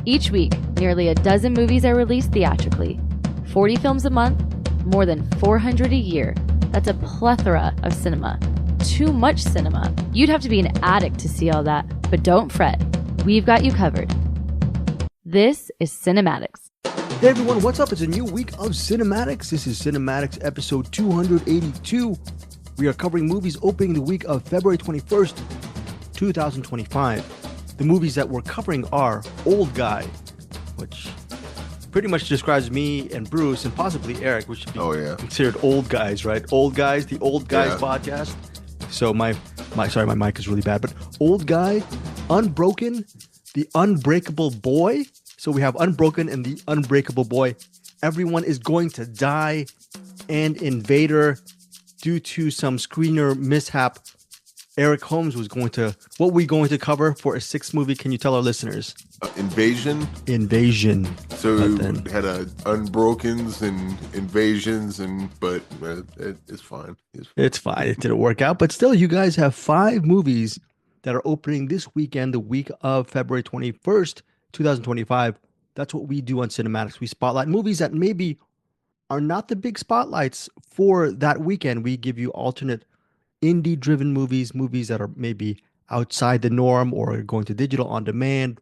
Each week, nearly a dozen movies are released theatrically. 40 films a month, more than 400 a year. That's a plethora of cinema. Too much cinema. You'd have to be an addict to see all that, but don't fret. We've got you covered. This is CinemAddicts. Hey everyone, what's up? It's a new week of CinemAddicts. This is CinemAddicts episode 282. We are covering movies opening the week of February 21st, 2025. The movies that we're covering are Old Guy, which pretty much describes me and Bruce and possibly Eric, which should be considered old guys, right? Old Guys, the Old Guys podcast. So my mic is really bad, but Old Guy, Unbroken, the Unbreakable Boy. So we have Unbroken and the Unbreakable Boy. Everyone is going to die, and Invader, due to some screener mishap. Eric Holmes was what we going to cover for a sixth movie? Can you tell our listeners? Invasion. So we had Unbrokens and Invasions, but it's fine. It's fine. It didn't work out, but still, you guys have 5 movies that are opening this weekend, the week of February 21st, 2025. That's what we do on CinemAddicts. We spotlight movies that maybe are not the big spotlights for that weekend. We give you alternate indie-driven movies that are maybe outside the norm or are going to digital on demand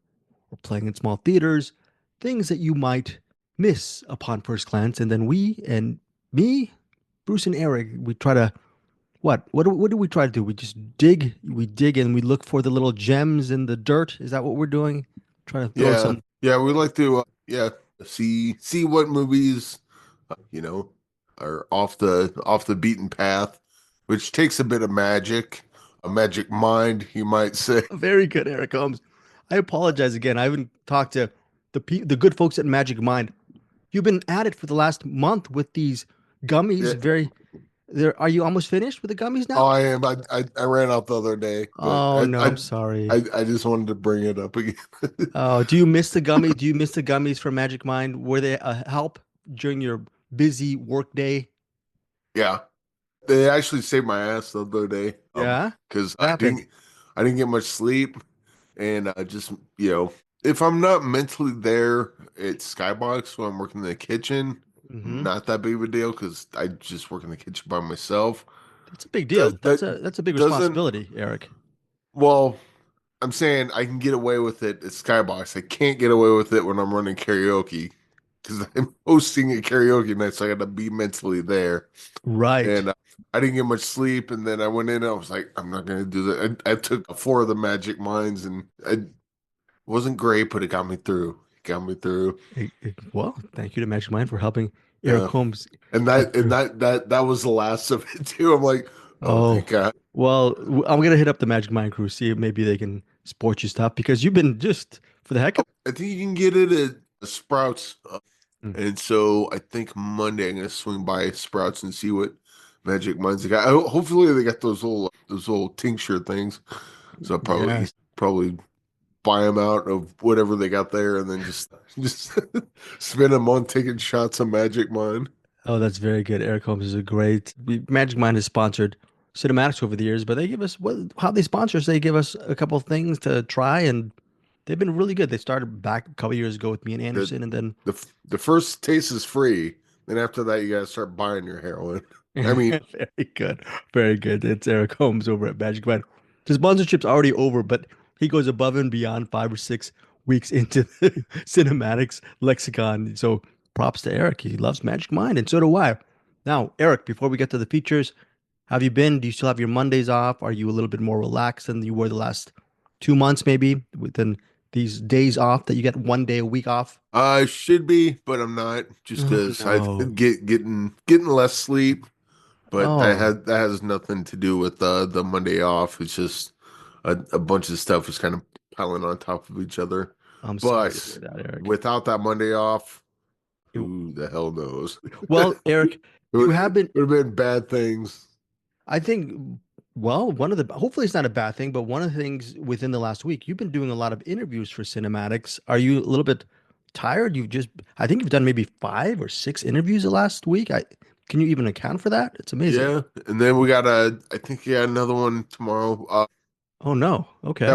or playing in small theaters, things that you might miss upon first glance. And then Bruce and Eric, we try to, what do we try to do? We just dig and we look for the little gems in the dirt. Is that what we're doing? Trying to throw some. Yeah, we like to see what movies are off the beaten path, which takes a bit of magic, a magic mind, you might say. Very good, Eric Holmes. I apologize again. I haven't talked to the good folks at Magic Mind. You've been at it for the last month with these gummies. Yeah. Are you almost finished with the gummies now? Oh, I am. I ran out the other day. I'm sorry. I just wanted to bring it up again. Oh, do you miss the gummies? Do you miss the gummies from Magic Mind? Were they a help during your busy work day? Yeah. They actually saved my ass the other day. Because I didn't get much sleep, and I just if I'm not mentally there at Skybox when I'm working in the kitchen, not that big of a deal because I just work in the kitchen by myself. That's a big deal. That's a big responsibility, Eric. Well, I'm saying I can get away with it at Skybox. I can't get away with it when I'm running karaoke because I'm hosting a karaoke night, so I got to be mentally there. Right. And I didn't get much sleep, and then I went in and I was like, I'm not going to do that. I took 4 of the Magic Minds, and it wasn't great, but it got me through. Well, thank you to Magic Mind for helping Eric Holmes. And that was the last of it too. I'm like, thank God. Well, I'm going to hit up the Magic Mind crew, see if maybe they can sport you stuff, because you've been just for the heck of it. I think you can get it at Sprouts. And so I think Monday I'm going to swing by Sprouts and see what Magic Minds they got. Hopefully they got those little tincture things. So I'll probably buy them out of whatever they got there, and then just spend them on taking shots of Magic Mind. Oh, that's very good. Eric Holmes is a great. Magic Mind has sponsored CinemAddicts over the years, but they give us how they sponsor us. They give us a couple of things to try, and they've been really good. They started back a couple years ago with me and Anderson, and then the first taste is free. Then after that, you got to start buying your heroin. I mean, very good. It's Eric Holmes over at Magic Mind. The sponsorship's already over, but he goes above and beyond 5 or 6 weeks into the CinemAddicts lexicon. So props to Eric. He loves Magic Mind, and so do I. Now, Eric, before we get to the features, do you still have your Mondays off? Are you a little bit more relaxed than you were the last 2 months, maybe, within these days off that you get 1 day a week off? I should be, but I'm not, just because I'm getting less sleep. But that has nothing to do with the Monday off. It's just a bunch of stuff is kind of piling on top of each other. I'm sorry to hear that, Eric. Without that Monday off, who the hell knows? Well, Eric, you have been. It would have been bad things. I think. Well, hopefully it's not a bad thing, but one of the things within the last week, you've been doing a lot of interviews for CinemAddicts. Are you a little bit tired? I think you've done maybe 5 or 6 interviews the last week. Can you even account for that? It's amazing. Yeah, and then we got I think another one tomorrow. Oh no. Yeah, Okay.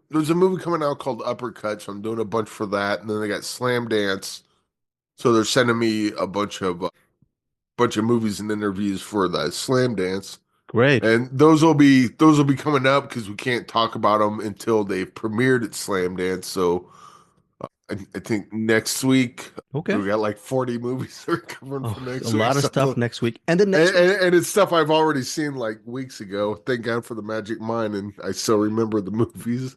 there's a movie coming out called Uppercut, so I'm doing a bunch for that. And then they got Slam Dance. So they're sending me a bunch of movies and interviews for the Slam Dance. Great. And those will be coming up because we can't talk about them until they've premiered at Slam Dance. So I think next week Okay. we got like 40 movies that are covering Oh, for a next week. lot of stuff So next week. And then and, next week. and, and it's stuff I've already seen like weeks ago. Thank God for the Magic Mind, and I still remember the movies.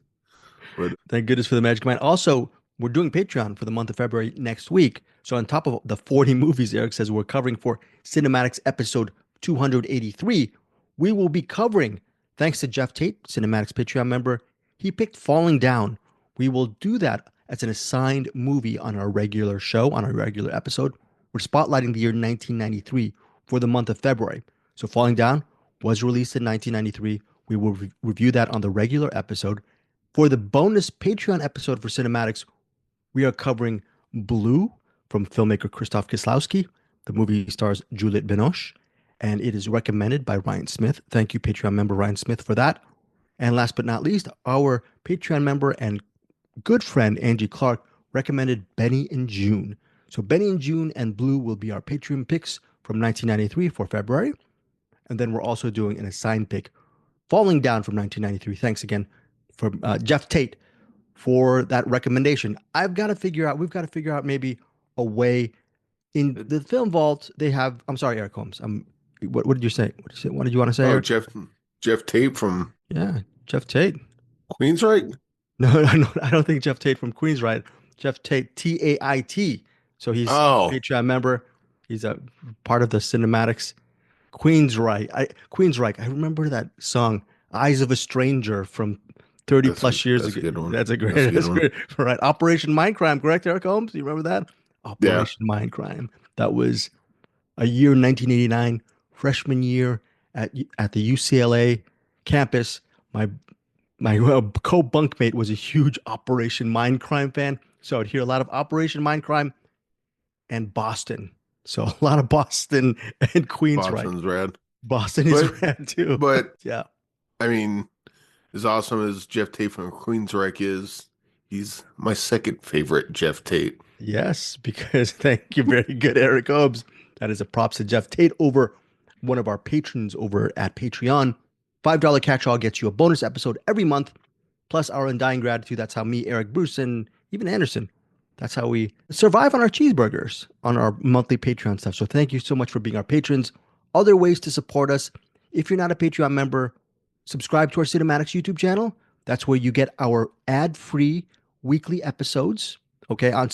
But Thank goodness for the Magic Mind. Also, we're doing Patreon for the month of February next week. So on top of the 40 movies Eric says we're covering for CinemAddicts episode 283, we will be covering, thanks to Jeff Tate, CinemAddicts Patreon member, he picked Falling Down. We will do that as an assigned movie on our regular show, on our regular episode. We're spotlighting the year 1993 for the month of February. So Falling Down was released in 1993. We will review that on the regular episode. For the bonus Patreon episode for CinemAddicts, we are covering Blue from filmmaker Krzysztof Kieslowski. The movie stars Juliette Binoche, and it is recommended by Ryan Smith. Thank you, Patreon member Ryan Smith, for that. And last but not least, our Patreon member and good friend Angie Clark recommended Benny and June. So Benny and June and Blue will be our Patreon picks from 1993 for February. And then we're also doing an assigned pick, Falling Down from 1993. Thanks again for Jeff Tate for that recommendation. We've got to figure out maybe a way in the film vault. They have, I'm sorry, Eric Holmes. What did you say? What did you want to say, oh, Eric? Jeff Tate from Yeah, Jeff Tate. Queensryche. No, I don't think Jeff Tate from Queensryche. Jeff Tate, Tait. So he's a Oh, Patreon member. He's a part of the CinemAddicts Queensryche. Queensryche. I remember that song, "Eyes of a Stranger" from 30 plus years that's a ago. good one. That's a great. That's a good That's one. great. Right. Operation Mindcrime, correct, Eric Holmes? You remember that? Yeah. Operation Mindcrime. That was a year 1989, freshman year at the UCLA campus. My co-bunkmate was a huge Operation Mindcrime fan, so I'd hear a lot of Operation Mindcrime and Boston. So a lot of Boston and Queensryche. Boston's rad. Boston is rad too. But yeah, I mean, as awesome as Jeff Tate from Queensryche is, he's my second favorite Jeff Tate. yes, because thank you, very good, Eric Hobbs. That is a props to Jeff Tate over one of our patrons over at Patreon. $5 catch-all gets you a bonus episode every month, plus our undying gratitude. That's how me, Eric, Bruce, and even Anderson, that's how we survive on our cheeseburgers on our monthly Patreon stuff. So thank you so much for being our patrons. Other ways to support us. If you're not a Patreon member, subscribe to our CinemAddicts YouTube channel. That's where you get our ad-free weekly episodes. Okay, on our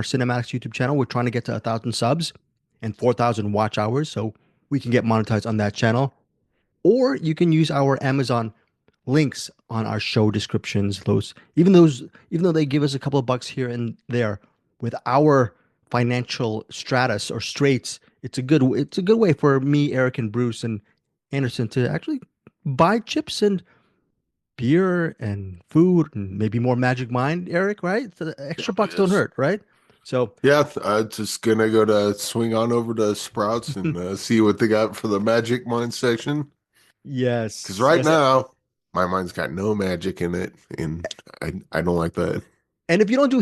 CinemAddicts YouTube channel, we're trying to get to 1,000 subs and 4,000 watch hours, so we can get monetized on that channel. Or you can use our Amazon links on our show descriptions. Even though they give us a couple of bucks here and there, with our financial stratus or straits, it's a good way for me, Eric, and Bruce and Anderson to actually buy chips and beer and food and maybe more Magic Mind, Eric, right? So the extra bucks don't hurt, right? So yeah, just gonna go to swing on over to Sprouts and see what they got for the Magic Mind section. yes, Because right now my mind's got no magic in it, and I don't like that. And if you don't do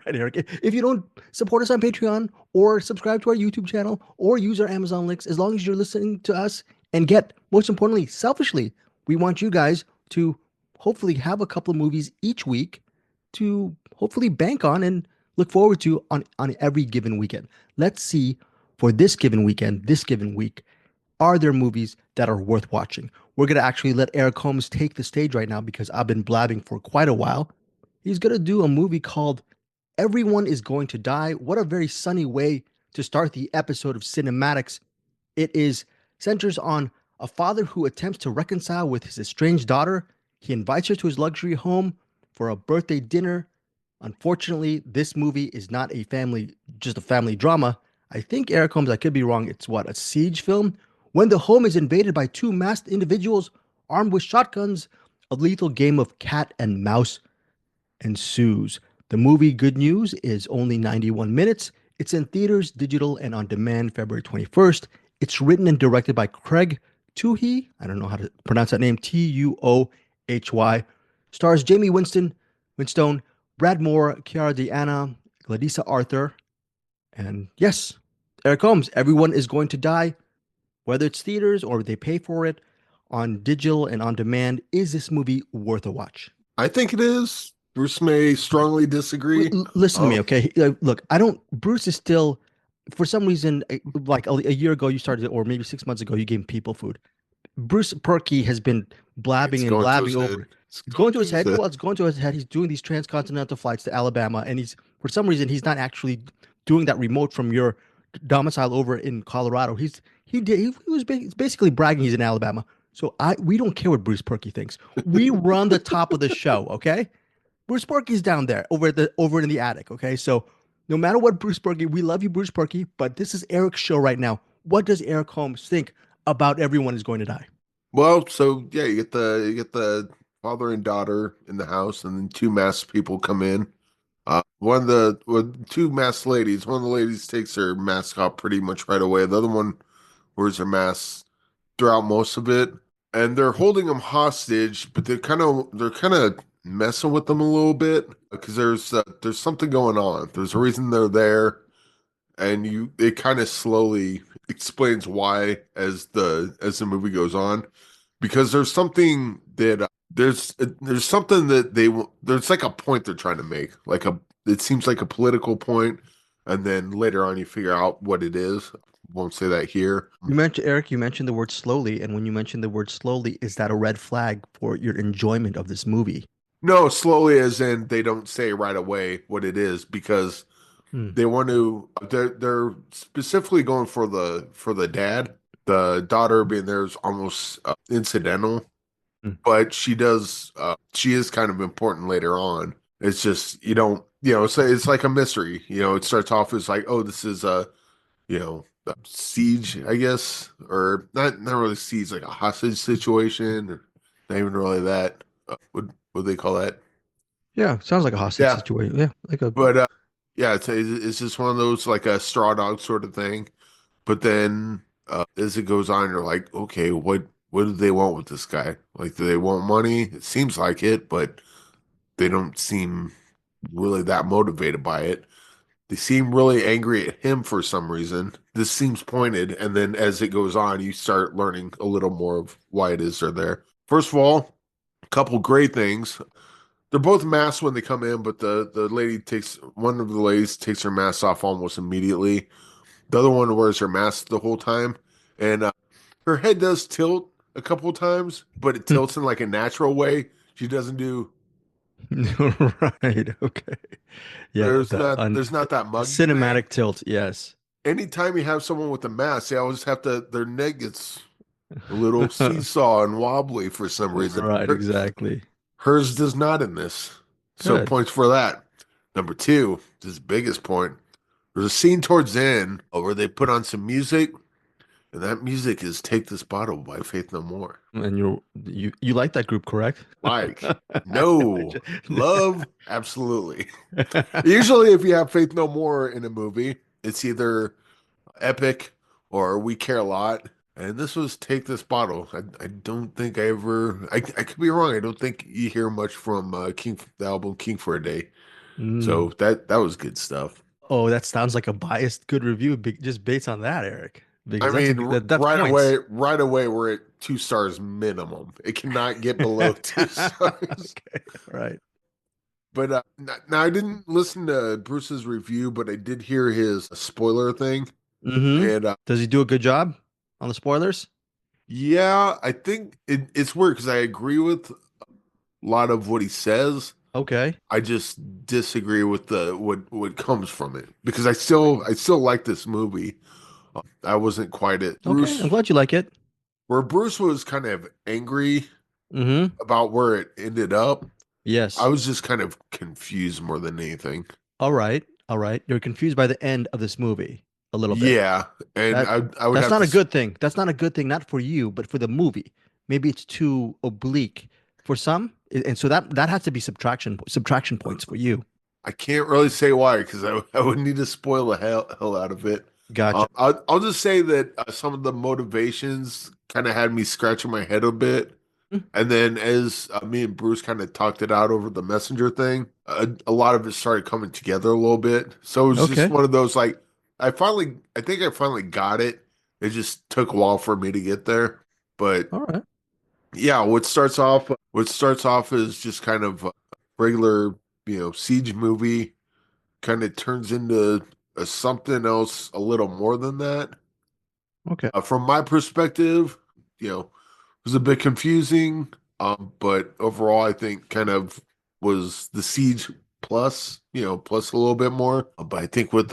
right, Eric, if you don't support us on Patreon or subscribe to our YouTube channel or use our Amazon links, as long as you're listening to us and get, most importantly, selfishly, we want you guys to hopefully have a couple of movies each week to hopefully bank on and look forward to on every given weekend. Let's see for this given weekend, this given week, are there movies that are worth watching? We're going to actually let Eric Holmes take the stage right now because I've been blabbing for quite a while. He's going to do a movie called Everyone is Going to Die. What a very sunny way to start the episode of CinemAddicts. It centers on a father who attempts to reconcile with his estranged daughter. He invites her to his luxury home for a birthday dinner. Unfortunately, this movie is not just a family drama. I think, Eric Holmes, I could be wrong. It's a siege film? When the home is invaded by two masked individuals armed with shotguns, a lethal game of cat and mouse ensues. The movie, good news, is only 91 minutes. It's in theaters, digital, and on demand February 21st. It's written and directed by Craig Tuohy. I don't know how to pronounce that name. Tuohy. Stars Jamie Winstone, Brad Moore, Chiara Diana, Gladisa Arthur, and yes, Eric Holmes. Everyone is going to die, whether it's theaters or they pay for it on digital and on demand. Is this movie worth a watch? I think it is. Bruce may strongly disagree. Listen to me, okay? Look, Bruce is still, for some reason, like a year ago you started, or maybe 6 months ago, you gave people food. Bruce Purkey has been blabbing and blabbing over. It's going to his head. Well, it's going to his head. He's doing these transcontinental flights to Alabama, and for some reason, he's not actually doing that remote from your domicile over in Colorado. He was basically bragging he's in Alabama. So we don't care what Bruce Purkey thinks. We run the top of the show, okay? Bruce Purkey's down there over in the attic, okay? So no matter what Bruce Purkey, we love you, Bruce Purkey, but this is Eric's show right now. What does Eric Holmes think about everyone is going to die? Well, so yeah, you get the father and daughter in the house, and then two masked people come in. Two masked ladies. One of the ladies takes her mask off pretty much right away. The other one wears her mask throughout most of it, and they're holding them hostage, but they're kind of messing with them a little bit because there's something going on. There's a reason they're there, and it kind of slowly explains why as the movie goes on, because there's something that there's something that there's like a point they're trying to make, it seems like a political point, and then later on you figure out what it is. Won't say that here. You mentioned the word slowly, and when you mentioned the word slowly, is that a red flag for your enjoyment of this movie? No, slowly as in they don't say right away what it is, because they want to. They're specifically going for the dad. The daughter being there is almost incidental, but she is kind of important later on. It's just it's like a mystery. It starts off as like, oh, this is a siege, I guess, or not really siege, like a hostage situation, or not even really that. What they call that? Yeah, sounds like a hostage situation. Yeah, But yeah, it's just one of those like a straw dog sort of thing. But then as it goes on, you're like, okay, what do they want with this guy? Like, do they want money? It seems like it, but they don't seem really that motivated by it. They seem really angry at him for some reason. This seems pointed, and then as it goes on, you start learning a little more of why it is they're there. First of all, a couple great things. They're both masked when they come in, but one of the ladies takes her mask off almost immediately. The other one wears her mask the whole time, and her head does tilt a couple times, but it tilts in like a natural way. She doesn't do. Right. Okay. Yeah. There's not that mug. Cinematic tilt. Yes. Anytime you have someone with a mask, they always their neck gets a little seesaw and wobbly for some reason. Right. Exactly. Hers does not in this. So Good. Points for that. Number two, this biggest point. There's a scene towards the end where they put on some music, and that music is "Take This Bottle" by Faith No More. And you like that group, correct? Like, no. Love, absolutely. Usually if you have Faith No More in a movie, it's either epic or We Care a Lot. And this was Take This Bottle. I don't think I could be wrong. I don't think you hear much from the album King for a Day. So that was good stuff. Oh, that sounds like a biased good review just based on that, Eric. Because right away we're at 2 stars minimum. It cannot get below 2 stars. Okay, right. But now I didn't listen to Bruce's review, but I did hear his spoiler thing. Mm-hmm. And does he do a good job on the spoilers? Yeah, I think it's weird because I agree with a lot of what he says. Okay. I just disagree with what comes from it, because I still like this movie. I wasn't quite at Bruce. Okay, I'm glad you like it. Where Bruce was kind of angry about where it ended up. Yes. I was just kind of confused more than anything. All right. You're confused by the end of this movie a little bit. Yeah. And that's not a good thing. That's not a good thing, not for you, but for the movie. Maybe it's too oblique for some. And so that has to be subtraction points for you. I can't really say why, because I would need to spoil the hell out of it. Gotcha. I'll just say that some of the motivations kind of had me scratching my head a bit. And then as me and Bruce kind of talked it out over the messenger thing, a lot of it started coming together a little bit. So it was just Okay. one of those like I think I finally got it. It just took a while for me to get there. But All right. yeah, what starts off as just kind of a regular, siege movie kind of turns into something else a little more than that. Okay. From my perspective, it was a bit confusing, but overall, I think kind of was the siege plus, plus a little bit more. But I think with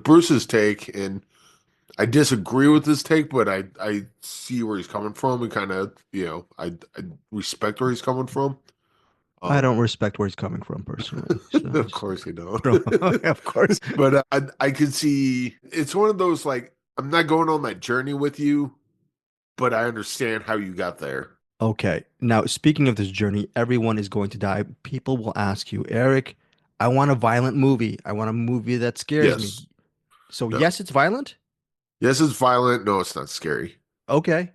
Bruce's take, and I disagree with his take, but I see where he's coming from, and kind of, I respect where he's coming from. I don't respect where he's coming from personally. So Of course you don't. of course. But I could see it's one of those like I'm not going on that journey with you, but I understand how you got there. Okay. Now, speaking of this journey, everyone is going to die. People will ask you, Eric, I want a violent movie. I want a movie that scares me. Yes. So, No. yes, it's violent. Yes, it's violent. No, it's not scary. Okay.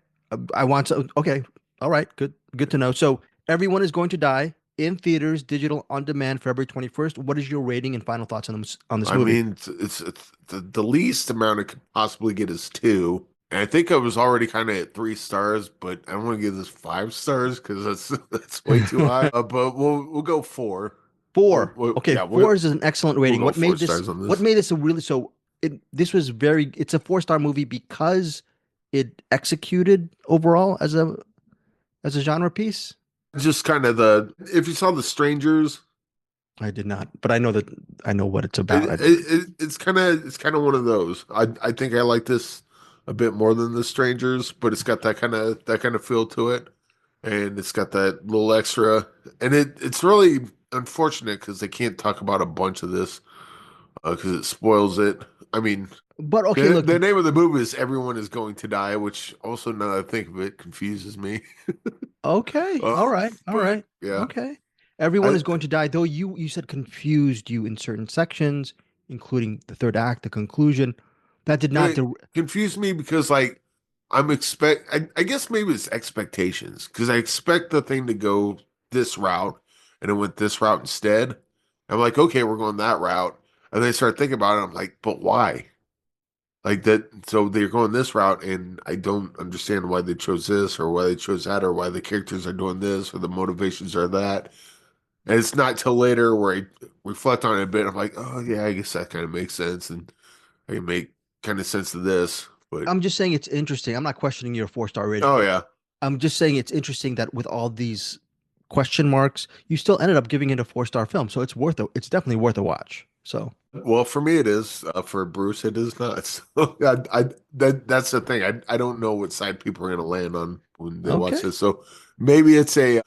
I want to. Okay. All right. Good. Good to know. So, everyone is going to die in theaters, digital, on demand, February 21st. What is your rating and final thoughts on this I movie? mean, it's the least amount it could possibly get is two. And I think I was already kind of at 3 stars, but I don't want to give this 5 stars because that's way too high. But we'll go four. Four. Okay, Yeah, four is an excellent we'll rating. go What four made this? stars on this. What made this a really so? This was very. It's a 4-star movie because it executed overall as a genre piece. Just kind of if you saw The Strangers, I did not, but I know what it's about. it's kind of one of those. I think I like this a bit more than The Strangers, but it's got that kind of feel to it, and it's got that little extra, and it's really unfortunate because they can't talk about a bunch of this because it spoils it. I mean, But okay, the, look. the name of the movie is Everyone is Going to Die, which also now that I think of it confuses me. Okay, all right, all But right, yeah, okay. Everyone I is going to die, though. You said confused you in certain sections, including the third act, the conclusion. That did not. it confused me because like I guess maybe it's expectations because I expect the thing to go this route and it went this route instead. I'm like, okay, we're going that route. And then I start thinking about it. I'm like, but why? Like that. So they're going this route, and I don't understand why they chose this or why they chose that or why the characters are doing this or the motivations are that. And it's not till later where I reflect on it a bit. I'm like, oh yeah, I guess that kind of makes sense, and I can make kind of sense of this. But I'm just saying it's interesting. I'm not questioning your 4-star rating. oh yeah, I'm just saying it's interesting that with all these question marks, you still ended up giving it a 4-star film. So it's definitely worth a watch. So well for me it is. For Bruce, it is not. So that's the thing. I don't know what side people are going to land on when they watch okay. this. So maybe it's a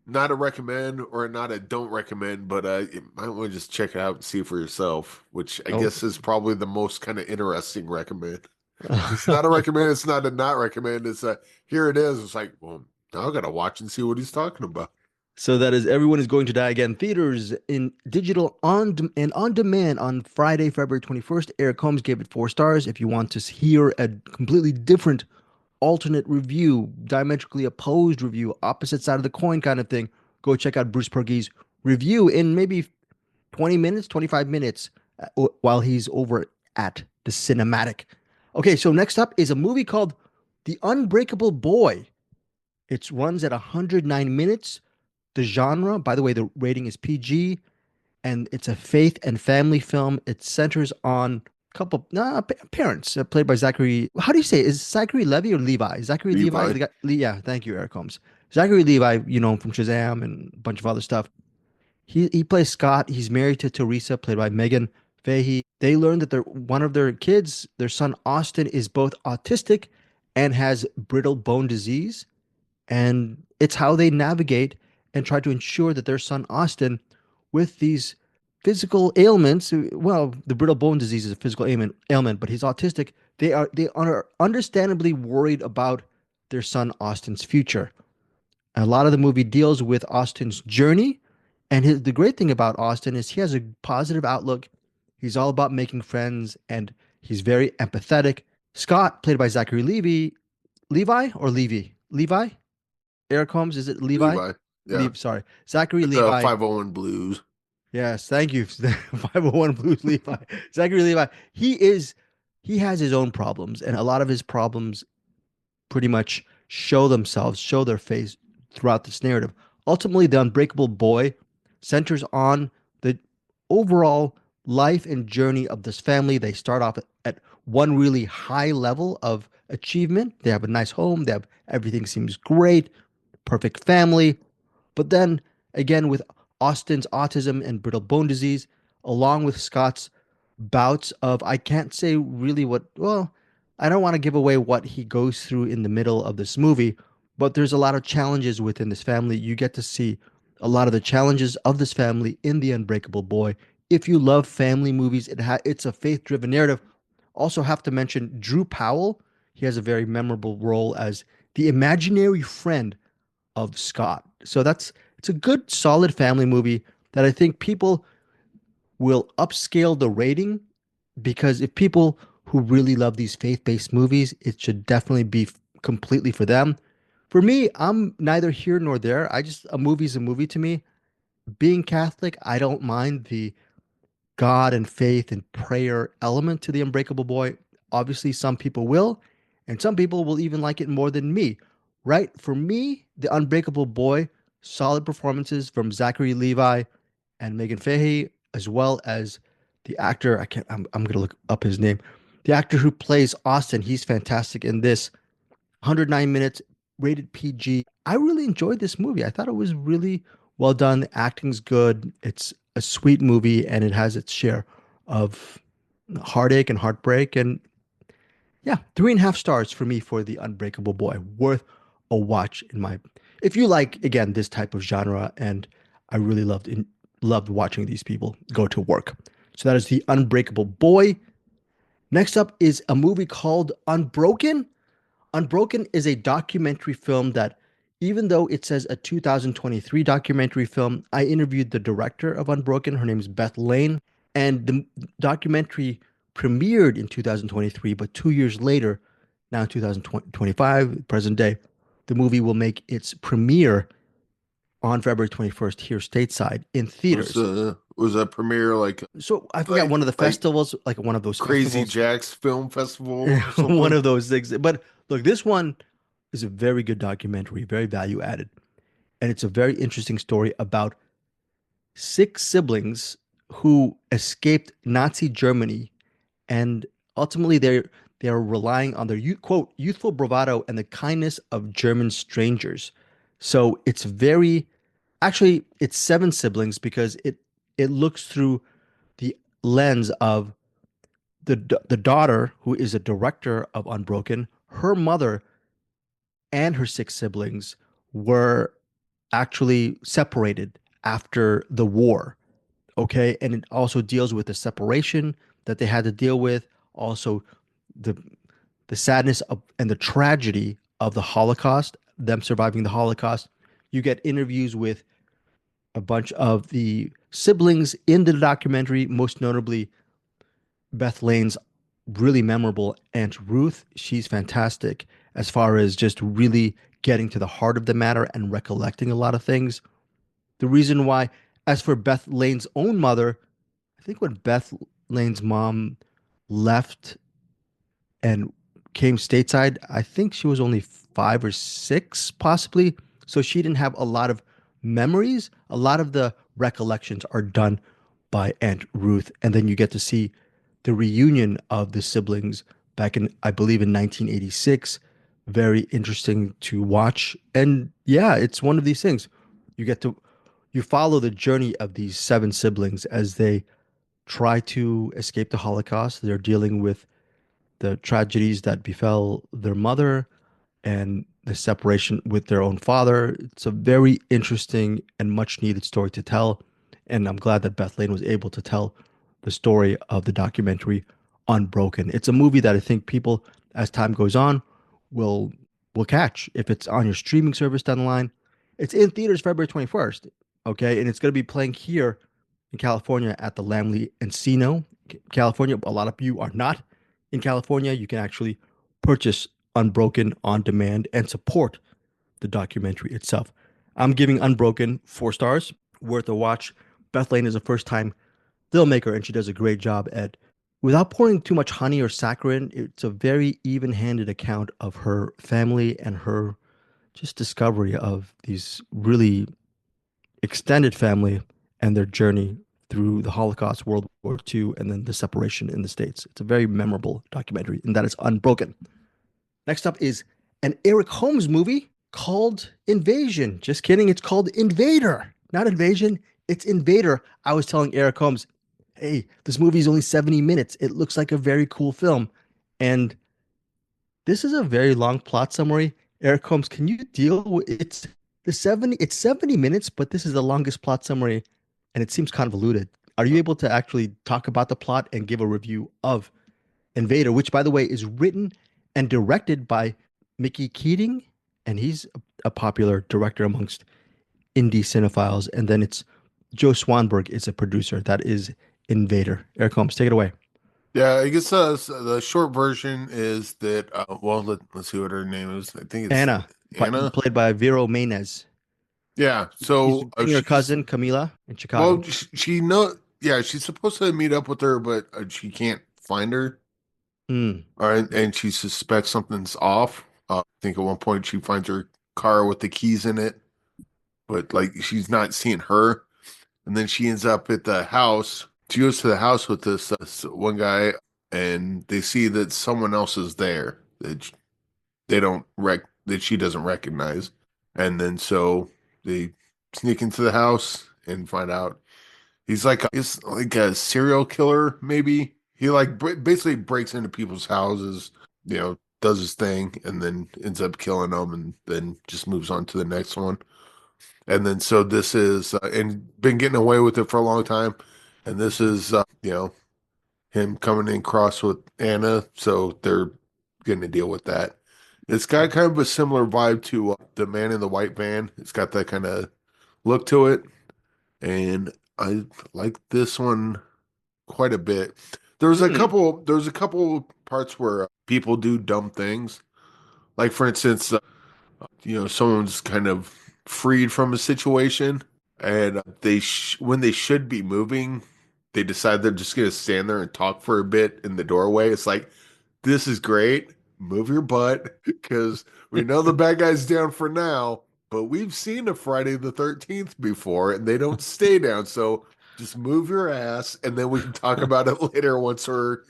not a recommend or not a don't recommend, but you might want to just check it out and see for yourself, which I Oh. guess is probably the most kind of interesting recommend. It's not a recommend. It's not a not recommend. It's a here it is. It's like, well, now I gotta watch and see what he's talking about. So that is Everyone is Going to Die Again. Theaters in digital and on demand on Friday, February 21st. Eric Holmes gave it 4 stars. If you want to hear a completely different alternate review, diametrically opposed review, opposite side of the coin kind of thing, go check out Bruce Purkey's review in maybe 20 minutes, 25 minutes while he's over at the Cinem-Attic. Okay, so next up is a movie called The Unbreakable Boy. It runs at 109 minutes. The genre, by the way, the rating is PG, and it's a faith and family film. It centers on a couple parents played by Zachary. How do you say it? Is Zachary Levi or Levi? Zachary Levi. Levi. The guy, yeah, thank you, Eric Holmes. Zachary Levi, from Shazam and a bunch of other stuff. He plays Scott. He's married to Teresa, played by Megan Fahey. They learn that one of their kids, their son Austin, is both autistic and has brittle bone disease. And it's how they navigate and try to ensure that their son Austin, with these physical ailments, well, the brittle bone disease is a physical ailment, but he's autistic. They are understandably worried about their son Austin's future. A lot of the movie deals with Austin's journey, and the great thing about Austin is he has a positive outlook. He's all about making friends, and he's very empathetic. Scott, played by Zachary Levi or Levy? Levi? Eric Holmes, is it Levi? Levi. Yeah. Sorry. Zachary It's a Levi. 501 Blues. Yes, thank you. 501 Blues Levi. Zachary Levi. He has his own problems, and a lot of his problems pretty much show their face throughout this narrative. Ultimately, The Unbreakable Boy centers on the overall life and journey of this family. They start off at one really high level of achievement. They have a nice home, everything seems great, perfect family. But then again, with Austin's autism and brittle bone disease, along with Scott's bouts of, I can't say really well, I don't want to give away what he goes through in the middle of this movie, but there's a lot of challenges within this family. You get to see a lot of the challenges of this family in The Unbreakable Boy. If you love family movies, it's a faith-driven narrative. Also have to mention Drew Powell. He has a very memorable role as the imaginary friend of Scott. So it's a good, solid family movie that I think people will upscale the rating, because if people who really love these faith-based movies, it should definitely be completely for them. For me, I'm neither here nor there. A movie's a movie to me. Being Catholic, I don't mind the God and faith and prayer element to The Unbreakable Boy. Obviously, some people will, and some people will even like it more than me, right? For me, The Unbreakable Boy, solid performances from Zachary Levi and Megan Fahey, as well as the actor. I'm going to look up his name. The actor who plays Austin, he's fantastic in this. 109 minutes, rated PG. I really enjoyed this movie. I thought it was really well done. The acting's good. It's a sweet movie, and it has its share of heartache and heartbreak. And yeah, 3.5 stars for me for The Unbreakable Boy. Worth a watch if you like, again, this type of genre, and I really loved watching these people go to work. So that is The Unbreakable Boy. Next up is a movie called Unbroken. Unbroken is a documentary film that, even though it says a 2023 documentary film, I interviewed the director of Unbroken. Her name is Beth Lane. And the documentary premiered in 2023, but 2 years later, now 2025, present day, the movie will make its premiere on February 21st here stateside in theaters. Was that premiere like? So I forgot, one of the festivals, like one of those Crazy festivals. Jack's Film Festival. One of those things. But look, this one is a very good documentary, very value added. And it's a very interesting story about 6 siblings who escaped Nazi Germany, and ultimately they're relying on their quote youthful bravado and the kindness of German strangers. So it's 7 siblings, because it looks through the lens of the daughter, who is a director of Unbroken. Her mother and her 6 siblings were actually separated after the war. Okay. And it also deals with the separation that they had to deal with, also the sadness of and the tragedy of the Holocaust, them surviving the Holocaust. You get interviews with a bunch of the siblings in the documentary, most notably Beth Lane's really memorable Aunt Ruth. She's fantastic as far as just really getting to the heart of the matter and recollecting a lot of things. The reason why, as for Beth Lane's own mother, I think when Beth Lane's mom left and came stateside, I think she was only 5 or 6, possibly. So she didn't have a lot of memories. A lot of the recollections are done by Aunt Ruth. And then you get to see the reunion of the siblings back in, I believe, in 1986. Very interesting to watch. And yeah, it's one of these things. You follow the journey of these 7 siblings as they try to escape the Holocaust. They're dealing with the tragedies that befell their mother and the separation with their own father. It's a very interesting and much needed story to tell. And I'm glad that Beth Lane was able to tell the story of the documentary Unbroken. It's a movie that I think people, as time goes on, will catch if it's on your streaming service down the line. It's in theaters February 21st, okay? And it's going to be playing here in California at the Lamley Encino California. A lot of you are not in California. You can actually purchase Unbroken on demand and support the documentary itself. I'm giving Unbroken 4 stars, worth a watch. Beth Lane is a first-time filmmaker, and she does a great job at, without pouring too much honey or saccharin, it's a very even-handed account of her family and her just discovery of these really extended family and their journey through the Holocaust, World War II, and then the separation in the States. It's a very memorable documentary, and that is Unbroken. Next up is an Eric Holmes movie called Invasion. Just kidding. It's called Invader. Not Invasion. It's Invader. I was telling Eric Holmes, hey, this movie is only 70 minutes. It looks like a very cool film. And this is a very long plot summary. Eric Holmes, can you deal with it's 70 minutes, but this is the longest plot summary and it seems convoluted. Are you able to actually talk about the plot and give a review of Invader, which by the way is written and directed by Mickey Keating, and he's a popular director amongst indie cinephiles. And then it's Joe Swanberg is a producer. That is Invader. Eric Holmes, take it away. Yeah, I guess the short version is that, let's see what her name is. I think it's Anna, played by Vero Maynez. Yeah, so she's her cousin Camila in Chicago. Well, she's supposed to meet up with her, but she can't find her. Mm. All right, and she suspects something's off. I think at one point she finds her car with the keys in it, but like she's not seeing her. And then she ends up at the house. She goes to the house with this one guy, and they see that someone else is there that that she doesn't recognize. And then so they sneak into the house and find out he's like a serial killer. Maybe he like basically breaks into people's houses, does his thing, and then ends up killing them, and then just moves on to the next one. And then so this is and been getting away with it for a long time, and this is him coming in cross with Anna, so they're going to deal with that. It's got kind of a similar vibe to The Man in the White Van. It's got that kind of look to it, and I like this one quite a bit. There's a couple parts where people do dumb things. Like for instance, someone's kind of freed from a situation, and when they should be moving, they decide they're just going to stand there and talk for a bit in the doorway. It's like, this is great. Move your butt, because we know the bad guy's down for now, but we've seen a Friday the 13th before, and they don't stay down. So just move your ass, and then we can talk about it later once we're,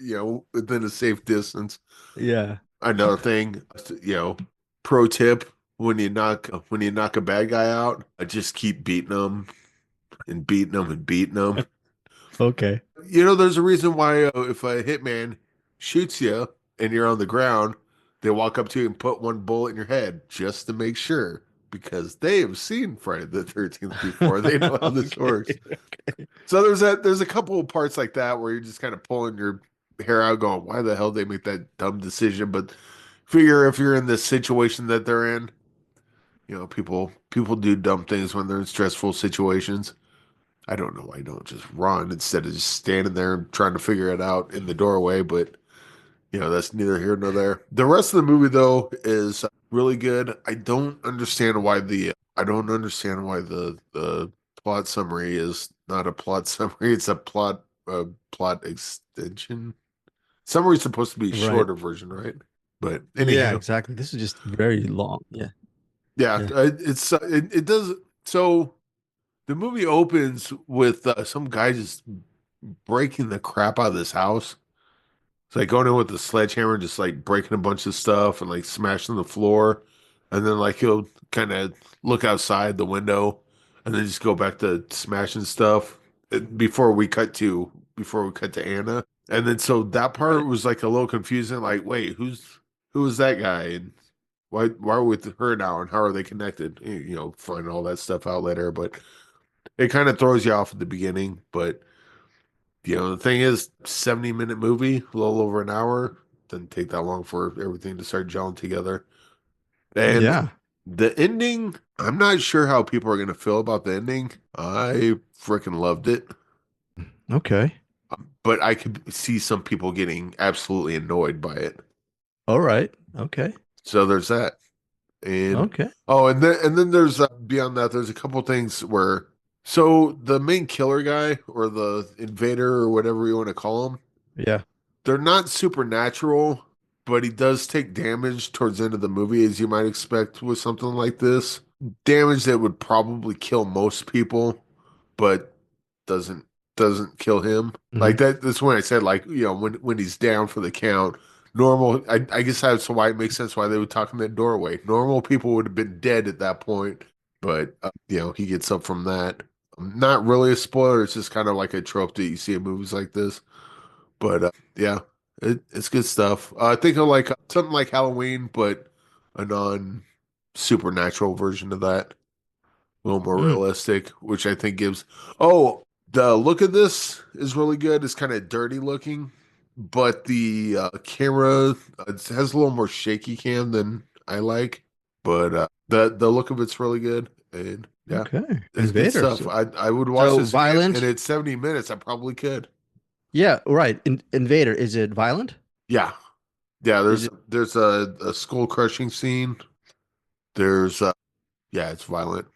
within a safe distance. Yeah. Another thing, pro tip, when you knock a bad guy out, just keep beating them and beating them and beating them. Okay. There's a reason why if a hitman shoots you and you're on the ground, they walk up to you and put one bullet in your head just to make sure, because they have seen Friday the 13th before. They know how this works. Okay. So there's a couple of parts like that where you're just kind of pulling your hair out going, why the hell did they make that dumb decision? But figure if you're in the situation that they're in, people do dumb things when they're in stressful situations. I don't know why I don't just run instead of just standing there and trying to figure it out in the doorway, but that's neither here nor there. The rest of the movie though is really good. I don't understand why the plot summary is not a plot summary. It's a plot extension. Summary is supposed to be a shorter version, right? But anyhow, yeah, exactly. This is just very long. Yeah. It does. So the movie opens with some guy just breaking the crap out of this house. It's like going in with a sledgehammer, just like breaking a bunch of stuff and like smashing the floor. And then like he'll kind of look outside the window and then just go back to smashing stuff before we cut to Anna. And then so that part was like a little confusing. Like, wait, who is that guy? And why are we with her now? And how are they connected? Find all that stuff out later. But it kind of throws you off at the beginning. But the thing is, 70-minute movie, a little over an hour. Doesn't take that long for everything to start gelling together. And the ending, I'm not sure how people are going to feel about the ending. I freaking loved it. Okay. But I could see some people getting absolutely annoyed by it. All right. Okay. So there's that. And Okay. oh, and then there's beyond that, there's a couple things where so the main killer guy or the invader or whatever you want to call him, Yeah. they're not supernatural, but he does take damage towards the end of the movie, as you might expect with something like this. Damage that would probably kill most people, but doesn't doesn't kill him. Like Hmm. that's when I said like, when he's down for the count. Normal, I guess that's why it makes sense why they would talk in that doorway. Normal people would have been dead at that point, but he gets up from that. Not really a spoiler. It's just kind of like a trope that you see in movies like this. But yeah, it's good stuff. Think of like something like Halloween, but a non supernatural version of that, a little more Mm. realistic, which I think gives. Oh, the look of this is really good. It's kind of dirty looking, but the camera has a little more shaky cam than I like. But the look of it's really good, and yeah, Okay. it's good Invader. stuff. So, I would watch so this again, and violent. it's 70 minutes. I probably could. Yeah. Right. Invader. Is it violent? Yeah, yeah. Is There's it there's a skull crushing scene. There's yeah, it's violent.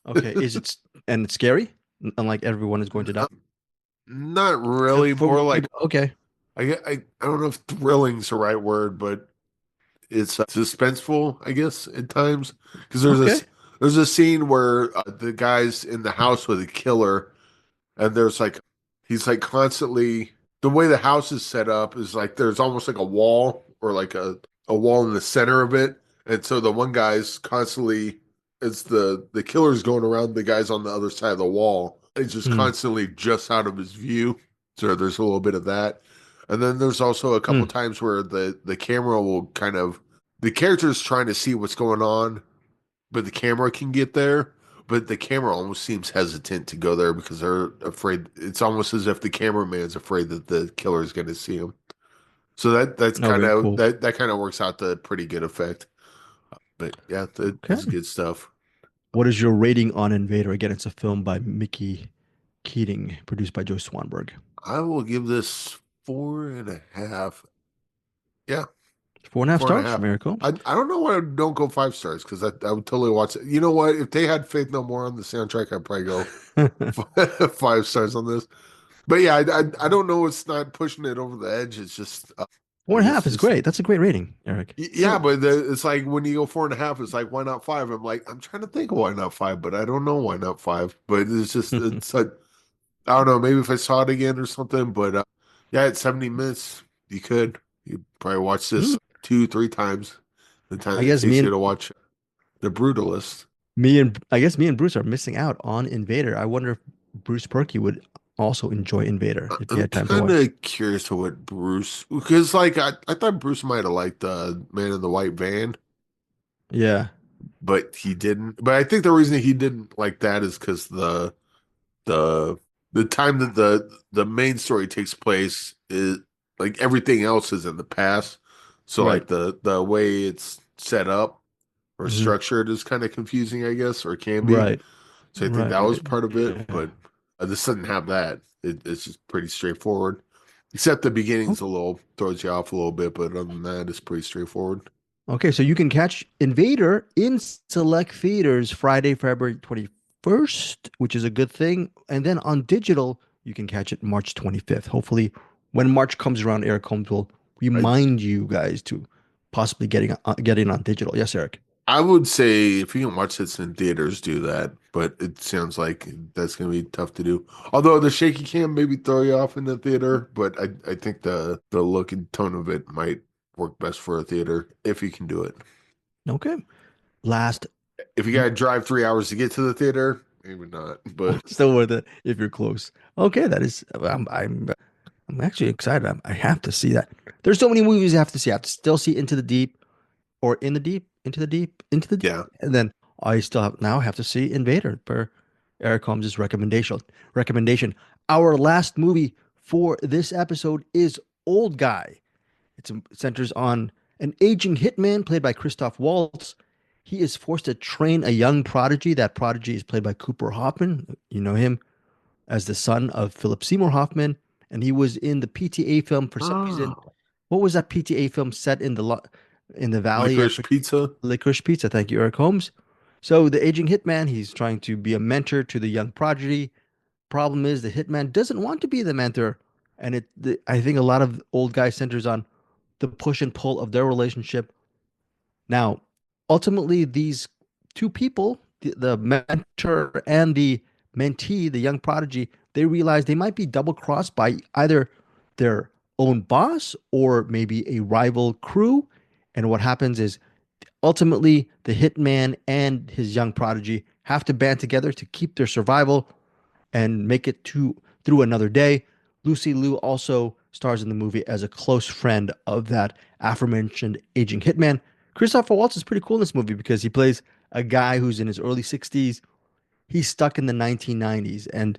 okay? And it's scary? Unlike everyone is going to die. Not really. For More like people. Okay. I don't know if thrilling's the right word, but it's suspenseful, I guess, at times. Because Okay. there's a scene where the guy's in the house with a killer, and there's like he's like constantly the way the house is set up is like there's almost like a wall or like a wall in the center of it, and so the one guy's constantly it's the killer's going around the guys on the other side of the wall. It's just Hmm. constantly just out of his view. So there's a little bit of that. And then there's also a couple Hmm. times where the camera will kind of the character's trying to see what's going on, but the camera can get there. But the camera almost seems hesitant to go there because they're afraid. It's almost as if the cameraman's afraid that the killer is going to see him. So that's kind Okay. of Cool. that kind of works out to pretty good effect. But yeah, Okay. that's good stuff. What is your rating on Invader? Again, it's a film by Mickey Keating, produced by Joe Swanberg. I will give this 4.5. Yeah, Four and a half four and a stars half. from Eric Holmes. I don't know why I don't go 5 stars because I would totally watch it. You know what? If they had Faith No More on the soundtrack, I'd probably go 5 stars on this. But yeah, I don't know. It's not pushing it over the edge. It's just I Four and a half guess is just great. That's a great rating, Eric. yeah. But it's like when you go 4.5, it's like why not 5? I'm like I'm trying to think of why not 5, but I don't know why not 5. But it's just it's like I don't know. Maybe if I saw it again or something. But yeah, at 70 minutes, you probably watch Hmm. this 2, 3 times the time I it guess takes you to watch The Brutalist. I guess me and Bruce are missing out on Invader. I wonder if Bruce Purkey would also enjoy Invader if he I'm had time to kind watch. of curious to what Bruce, because like I thought Bruce might have liked the Man in the White Van, Yeah. but he didn't. But I think the reason he didn't like that is because the the time that the main story takes place is like everything else is in the past. So Right. like the way it's set up or Hmm. structured is kind of confusing, I guess, or can be. Right. So I think that was Right. part of it, Yeah. but this doesn't have that. It's just pretty straightforward. Except the beginning's a little throws you off a little bit, but other than that, it's pretty straightforward. Okay, so you can catch Invader in select theaters Friday, February 21st, which is a good thing. And then on digital, you can catch it March 25th. Hopefully, when March comes around, Eric Holmes will I remind you guys to possibly getting on digital. Yes, Eric. I would say if you can watch this in theaters, do that. But it sounds like that's going to be tough to do. Although the shaky cam maybe throw you off in the theater, but I think the look and tone of it might work best for a theater if you can do it. Okay. Last, If you got to drive 3 hours to get to the theater, maybe not. But still worth it if you're close. Okay, that is. I'm actually excited. I have to see that. There's so many movies I have to see. I have to still see Into the Deep or In the Deep, Into the Deep, Into the Deep. yeah, And then I still have to see Invader per Eric Holmes' recommendation. Our last movie for this episode is Old Guy. It centers on an aging hitman played by Christoph Waltz. He is forced to train a young prodigy. That prodigy is played by Cooper Hoffman. You know him as the son of Philip Seymour Hoffman. and he was in the PTA film for some reason. Oh, What was that PTA film set in the valley? I licorice forget. pizza. Licorice Pizza. Thank you, Eric Holmes. So the aging hitman, he's trying to be a mentor to the young prodigy. Problem is, the hitman doesn't want to be the mentor, and I think a lot of old guy centers on the push and pull of their relationship. Now, ultimately, these two people, the mentor and the mentee, the young prodigy, they realize they might be double crossed by either their own boss or maybe a rival crew. And what happens is ultimately the hitman and his young prodigy have to band together to keep their survival and make it to through another day. Lucy Liu also stars in the movie as a close friend of that aforementioned aging hitman. Christopher Waltz is pretty cool in this movie because he plays a guy who's in his early 60s. He's stuck in the 1990s and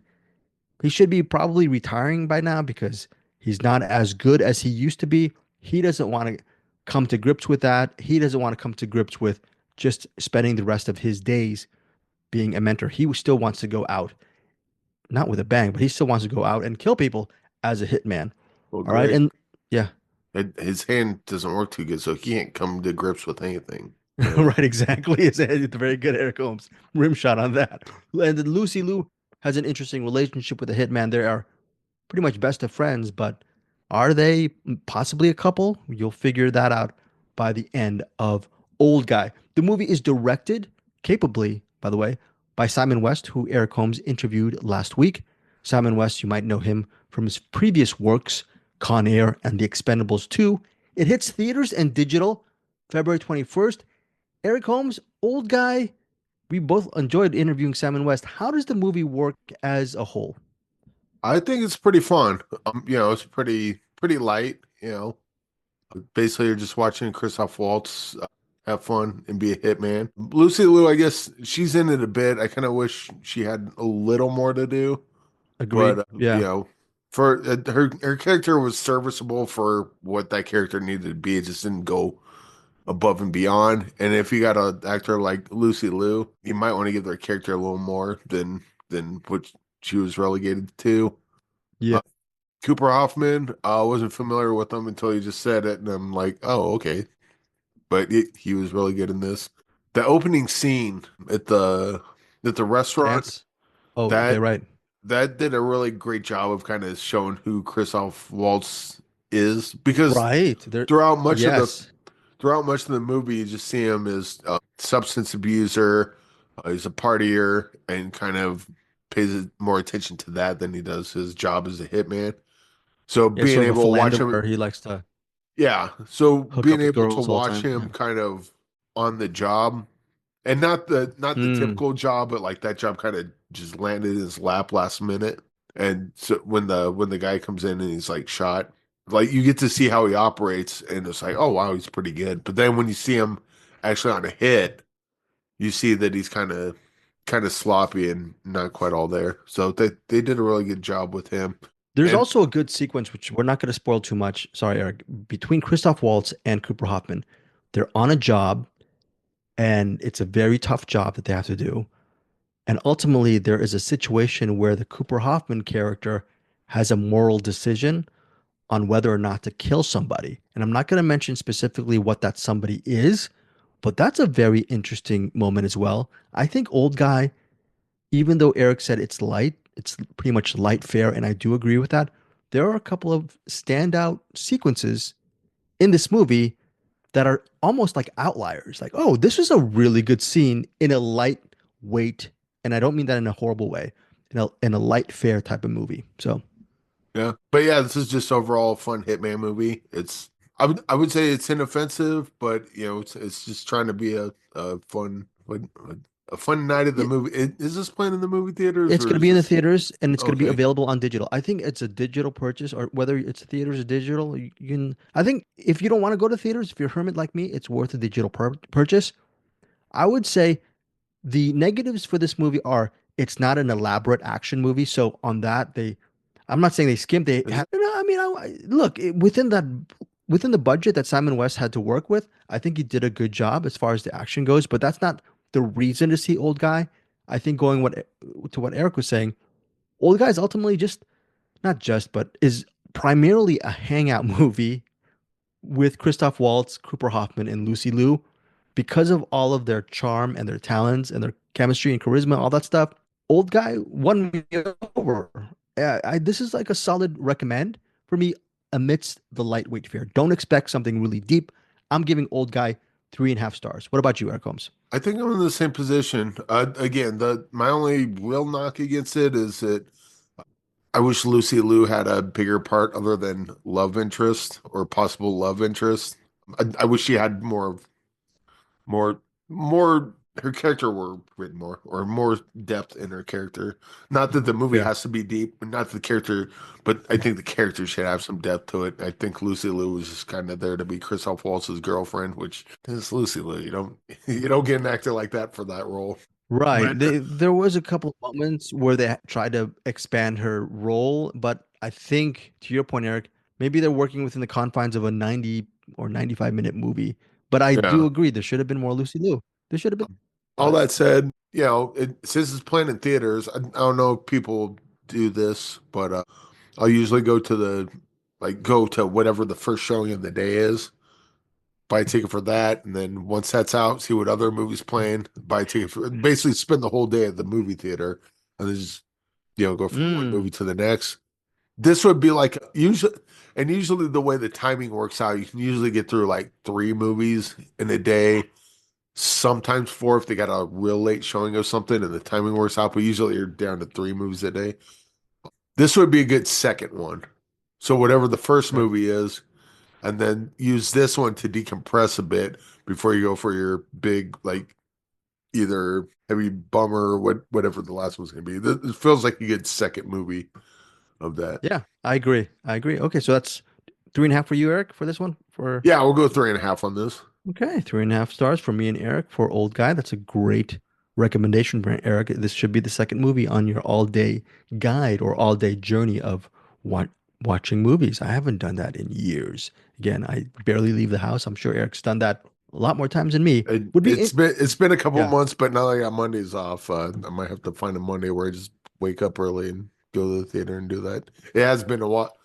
he should be probably retiring by now because he's not as good as he used to be. He doesn't want to come to grips with that. He doesn't want to come to grips with just spending the rest of his days being a mentor. He still wants to go out, not with a bang, but he still wants to go out and kill people as a hitman. Well, All right. great. And yeah, His hand doesn't work too good, so he can't come to grips with anything. right, exactly. It's a very good Eric Holmes rim shot on that. And then Lucy Liu has an interesting relationship with the hitman. They are pretty much best of friends, but are they possibly a couple? You'll figure that out by the end of Old Guy. The movie is directed capably, by the way, by Simon West, who Eric Holmes interviewed last week. Simon West, you might know him from his previous works, Con Air and The Expendables 2. It hits theaters and digital February 21st. Eric Holmes, Old Guy, we both enjoyed interviewing Simon West. How does the movie work as a whole? I think it's pretty fun. It's pretty light. Basically, you're just watching Christoph Waltz have fun and be a hitman. Lucy Liu, I guess she's in it a bit. I kind of wish she had a little more to do, Agreed. but Yeah. for her character was serviceable for what that character needed to be. It just didn't go above and beyond. And if you got an actor like Lucy Liu, you might want to give their character a little more than what she was relegated to. Yeah. Cooper Hoffman, I wasn't familiar with him until you just said it, and I'm like, oh, okay. But he was really good in this. The opening scene at the restaurant, Dance. Oh, okay, that right. that did a really great job of kind of showing who Christoph Waltz is, because Right. There. throughout much of the Yes. throughout much of the movie, you just see him as a substance abuser. He's a partier and kind of pays more attention to that than he does his job as a hitman. So Yeah, being sort of a able to watch him, philanderer. He likes to yeah. So hook being up with able to girls all the watch time. him Yeah. kind of on the job, and not the Mm, typical job, but like that job kind of just landed in his lap last minute. And so when the guy comes in and he's like shot, like you get to see how he operates, and it's like, oh wow, he's pretty good. But then when you see him actually on a hit, you see that he's kind of sloppy and not quite all there. So they did a really good job with him. There's And also a good sequence, which we're not going to spoil too much. Sorry, Eric. Between Christoph Waltz and Cooper Hoffman, they're on a job, and it's a very tough job that they have to do. And ultimately, there is a situation where the Cooper Hoffman character has a moral decision on whether or not to kill somebody. And I'm not going to mention specifically what that somebody is, but that's a very interesting moment as well. I think Old Guy, even though Eric said it's light, it's pretty much light fare, and I do agree with that. There are a couple of standout sequences in this movie that are almost like outliers. Like, oh, this is a really good scene in a lightweight, and I don't mean that in a horrible way, in a light fare type of movie. So yeah, but yeah, this is just overall a fun Hitman movie. I would say it's inoffensive, but it's just trying to be a fun night at the yeah, movie. Is this playing in the movie theaters it's going or to is be in the this theaters and it's going to be okay? available on digital. I think it's a digital purchase, or whether it's theaters or digital, you can. I think if you don't want to go to theaters, if you're a hermit like me, it's worth a digital purchase. I would say the negatives for this movie are it's not an elaborate action movie. So on that, I'm not saying they skimped. They Is have, it? I mean, look within the budget that Simon West had to work with. I think he did a good job as far as the action goes. But that's not the reason to see Old Guy. I think going to what Eric was saying, Old Guy is ultimately just not just, but is primarily a hangout movie with Christoph Waltz, Cooper Hoffman, and Lucy Liu. Because of all of their charm and their talents and their chemistry and charisma, all that stuff, Old Guy won me over. This is like a solid recommend for me amidst the lightweight fare. Don't expect something really deep. I'm giving Old Guy 3.5 stars. What about you, Eric Holmes? I think I'm in the same position. Again, the my only real knock against it is that I wish Lucy Liu had a bigger part other than love interest or possible love interest. I wish she had more, more. Her character were written more or more depth in her character. Not that the movie Fair. has to be deep, not the character, but I think the character should have some depth to it. I think Lucy Liu was just kind of there to be Christoph Waltz's girlfriend, which is Lucy Liu. You don't get an actor like that for that role. Right. But There was a couple of moments where they tried to expand her role, but I think, to your point, Eric, maybe they're working within the confines of a 90 or 95-minute movie. But I do yeah. agree, there should have been more Lucy Liu. There should have been. All that said, since it's playing in theaters, I don't know if people do this, but I'll usually go to whatever the first showing of the day is, buy a ticket for that, and then once that's out, see what other movies playing, buy a ticket for basically spend the whole day at the movie theater, and then just go from one Mm, movie to the next. This would be like usually the way the timing works out, you can usually get through like 3 movies in a day, sometimes 4 if they got a real late showing of something and the timing works out, but usually you're down to 3 movies a day. This would be a good second one. So whatever the first right. movie is, and then use this one to decompress a bit before you go for your big, like, either heavy bummer or whatever the last one's gonna be. It feels like a good second movie of that. Yeah, I agree. I agree. Okay, so that's 3.5 for you, Eric, for this one? For Yeah, we'll go 3.5 on this. Okay, 3.5 stars for me and Eric for Old Guy. That's a great recommendation, Eric. This should be the second movie on your all-day guide or all-day journey of watching movies. I haven't done that in years. Again, I barely leave the house. I'm sure Eric's done that a lot more times than me. It, Would be it's been it's been a couple of Yeah. months, but now that I got Mondays off, I might have to find a Monday where I just wake up early and go to the theater and do that. It has been a while.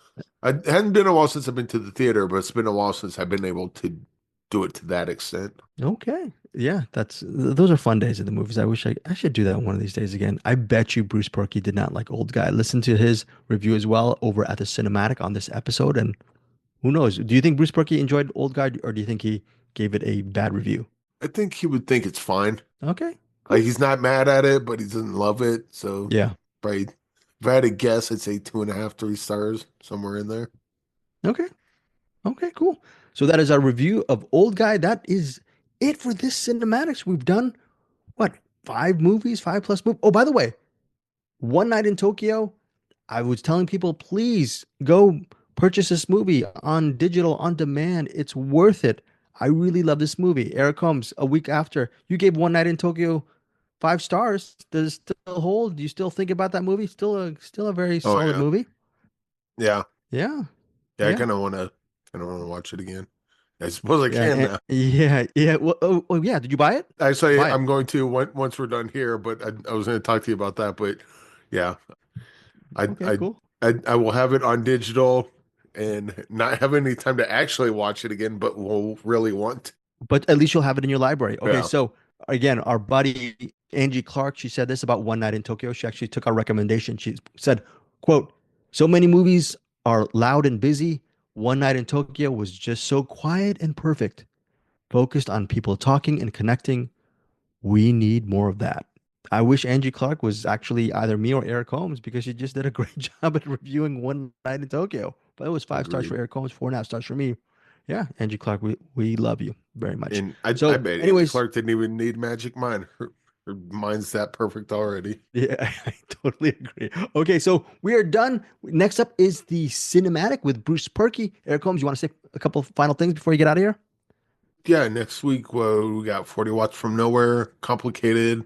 It hadn't been a while since I've been to the theater, but it's been a while since I've been able to do it to that extent. Okay. Yeah, those are fun days at the movies. I wish I should do that one of these days again. I bet you Bruce Purkey did not like Old Guy. Listen to his review as well over at the Cinematic on this episode, and who knows? Do you think Bruce Purkey enjoyed Old Guy, or do you think he gave it a bad review? I think he would think it's fine. Okay, Like cool. he's not mad at it, but he doesn't love it. So, Yeah. right. If I had to guess, I'd say 2.5, 3 stars, somewhere in there. Okay. Okay, cool. So that is our review of Old Guy. That is it for this cinematics. We've done what, 5 movies, 5+ movies. Oh, by the way, One Night in Tokyo. I was telling people, please go purchase this movie on digital, on demand. It's worth it. I really love this movie. Eric Holmes, a week after, you gave One Night in Tokyo 5 stars. Does it still hold? Do you still think about that movie? Still a very Oh solid yeah, movie. yeah, Yeah, yeah. I yeah, kind of want to watch it again. I suppose I yeah, can now. yeah, yeah. Well, oh, yeah. Did you buy it? Actually, Buy it. I'm going to once we're done here, but I was going to talk to you about that. But yeah, I Okay, I cool. I will have it on digital and not have any time to actually watch it again, but will really want. But at least you'll have it in your library. Okay, Yeah. so again, our buddy Angie Clark, she said this about One Night in Tokyo. She actually took our recommendation. She said, quote, so many movies are loud and busy. One Night in Tokyo was just so quiet and perfect, focused on people talking and connecting. We need more of that. I wish Angie Clark was actually either me or Eric Holmes because she just did a great job at reviewing One Night in Tokyo. But it was 5 stars for Agreed. Eric Holmes, 4.5 stars for me. Yeah, Angie Clark, we love you very much. And I So, bet Angie anyways, Clark didn't even need Magic Mind. Her mind's that perfect already. yeah, I totally agree. Okay, so we are done. Next up is the cinematic with Bruce Purkey. Eric Holmes, you want to say a couple of final things before you get out of here? Yeah, next week we got 40 Watts from Nowhere, Complicated,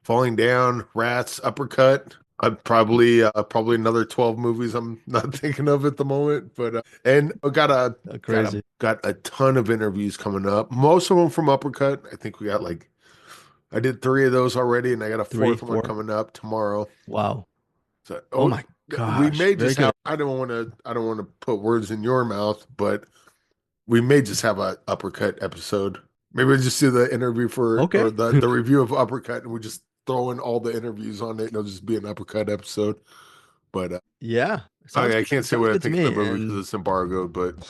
Falling Down, Rats, Uppercut. I'd probably another 12 movies I'm not thinking of at the moment, but and I Crazy. got a ton of interviews coming up. Most of them from Uppercut. I think we got like I did 3 of those already, and I got a Three, fourth one four. coming up tomorrow. Wow. So Oh my. We Gosh, may very just good. have. I don't want to put words in your mouth, but we may just have a uppercut episode. Maybe we just do the interview for Okay. or the review of uppercut, and we just throw in all the interviews on it, and it'll just be an uppercut episode. But Yeah, I can't say sounds what I good to think of the me. movie because And it's embargoed. But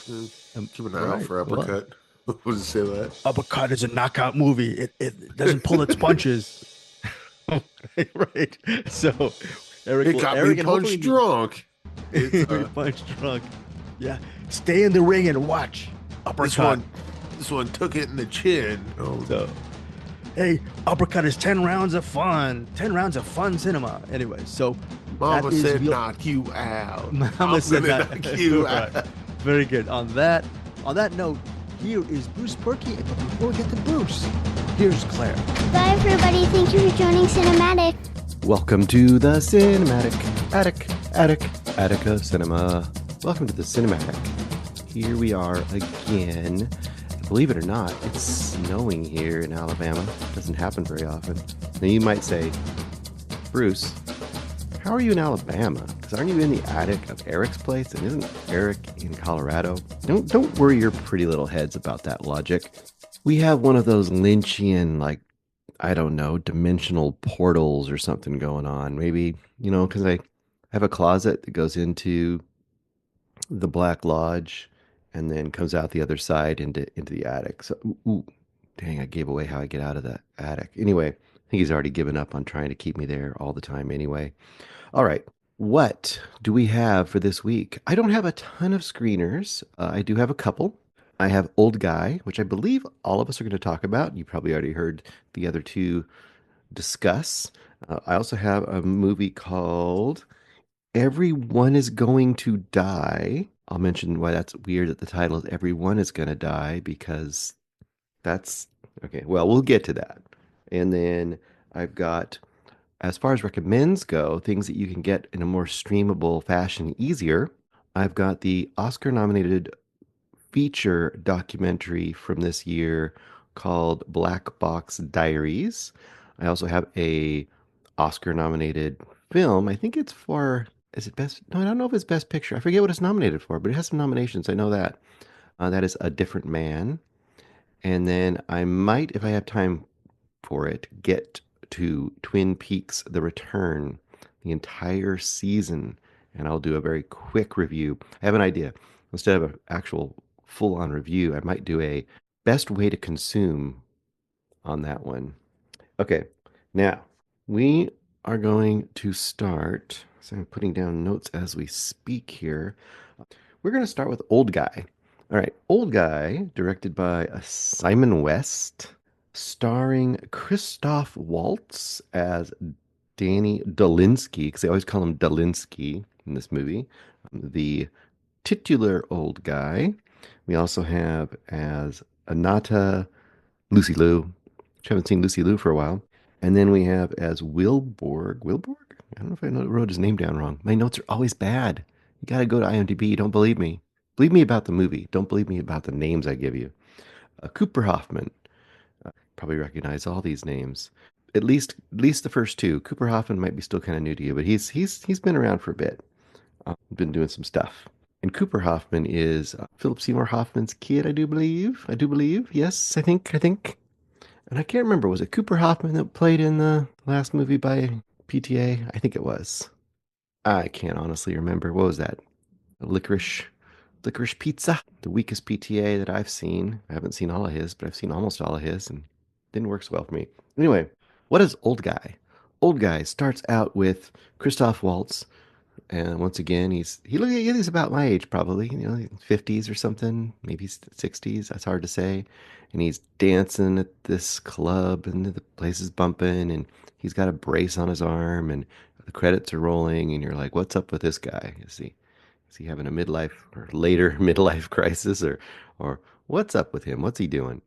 keep an eye out right, for well, uppercut. We'll just say that. Uppercut is a knockout movie. It doesn't pull its punches. Right. So Eric It got me and punched drunk. It's punch drunk. Yeah. Stay in the ring and watch. Uppercut. This one took it in the chin. Oh, So, hey, Uppercut is 10 rounds of fun. 10 rounds of fun cinema. Anyway, so Mama said knock you out. Mama said knock you out. out. Very good. On that note, here is Bruce Purkey. But before we get to Bruce, here's Claire. Bye, everybody. Thank you for joining Cinematic. Welcome to the Cinematic Attic of Cinema. Welcome to the Cinematic. Here we are again. Believe it or not, it's snowing here in Alabama. It doesn't happen very often. Now you might say, Bruce, how are you in Alabama? Because aren't you in the attic of Eric's place? And isn't Eric in Colorado? Don't worry your pretty little heads about that logic. We have one of those Lynchian, like, I don't know, dimensional portals or something going on. Maybe, because I have a closet that goes into the Black Lodge and then comes out the other side into the attic. So, dang, I gave away how I get out of the attic. Anyway, I think he's already given up on trying to keep me there all the time anyway. All right, what do we have for this week? I don't have a ton of screeners. I do have a couple. I have Old Guy, which I believe all of us are going to talk about. You probably already heard the other two discuss. I also have a movie called Everyone is Going to Die. I'll mention why that's weird that the title is Everyone is Going to Die, because that's okay. Well, we'll get to that. And then I've got, as far as recommends go, things that you can get in a more streamable fashion easier. I've got the Oscar nominated feature documentary from this year called Black Box Diaries. I also have a Oscar nominated film. I think it's for, is it best? No, I don't know if it's best picture. I forget what it's nominated for, but it has some nominations. I know that. That is A Different Man. And then I might, if I have time for it, get to Twin Peaks The Return, the entire season, and I'll do a very quick review. I have an idea. Instead of an actual full-on review, I might do a best way to consume on that one. Okay, now we are going to start. So I'm putting down notes as we speak here. We're going to start with Old Guy. All right, Old Guy, directed by Simon West, starring Christoph Waltz as Danny Dolinsky, because they always call him Dolinsky in this movie, the titular old guy. We also have as Anata Lucy Liu, which I haven't seen Lucy Liu for a while. And then we have as Wilborg. Wilborg? I don't know if I wrote his name down wrong. My notes are always bad. You got to go to IMDb. Don't believe me. Believe me about the movie. Don't believe me about the names I give you. Cooper Hoffman. Probably recognize all these names. At least the first two. Cooper Hoffman might be still kind of new to you, but he's been around for a bit. Been doing some stuff. And Cooper Hoffman is Philip Seymour Hoffman's kid, I do believe. Yes, I think. And I can't remember. Was it Cooper Hoffman that played in the last movie by PTA? I think it was. I can't honestly remember. What was that? Licorice Pizza? The weakest PTA that I've seen. I haven't seen all of his, but I've seen almost all of his, and didn't work so well for me. Anyway, what is Old Guy? Old Guy starts out with Christoph Waltz. And once again, he's about my age, probably, 50s or something, maybe 60s. That's hard to say. And he's dancing at this club, and the place is bumping, and he's got a brace on his arm, and the credits are rolling, and you're like, what's up with this guy? Is he having a midlife or later midlife crisis, or what's up with him? What's he doing?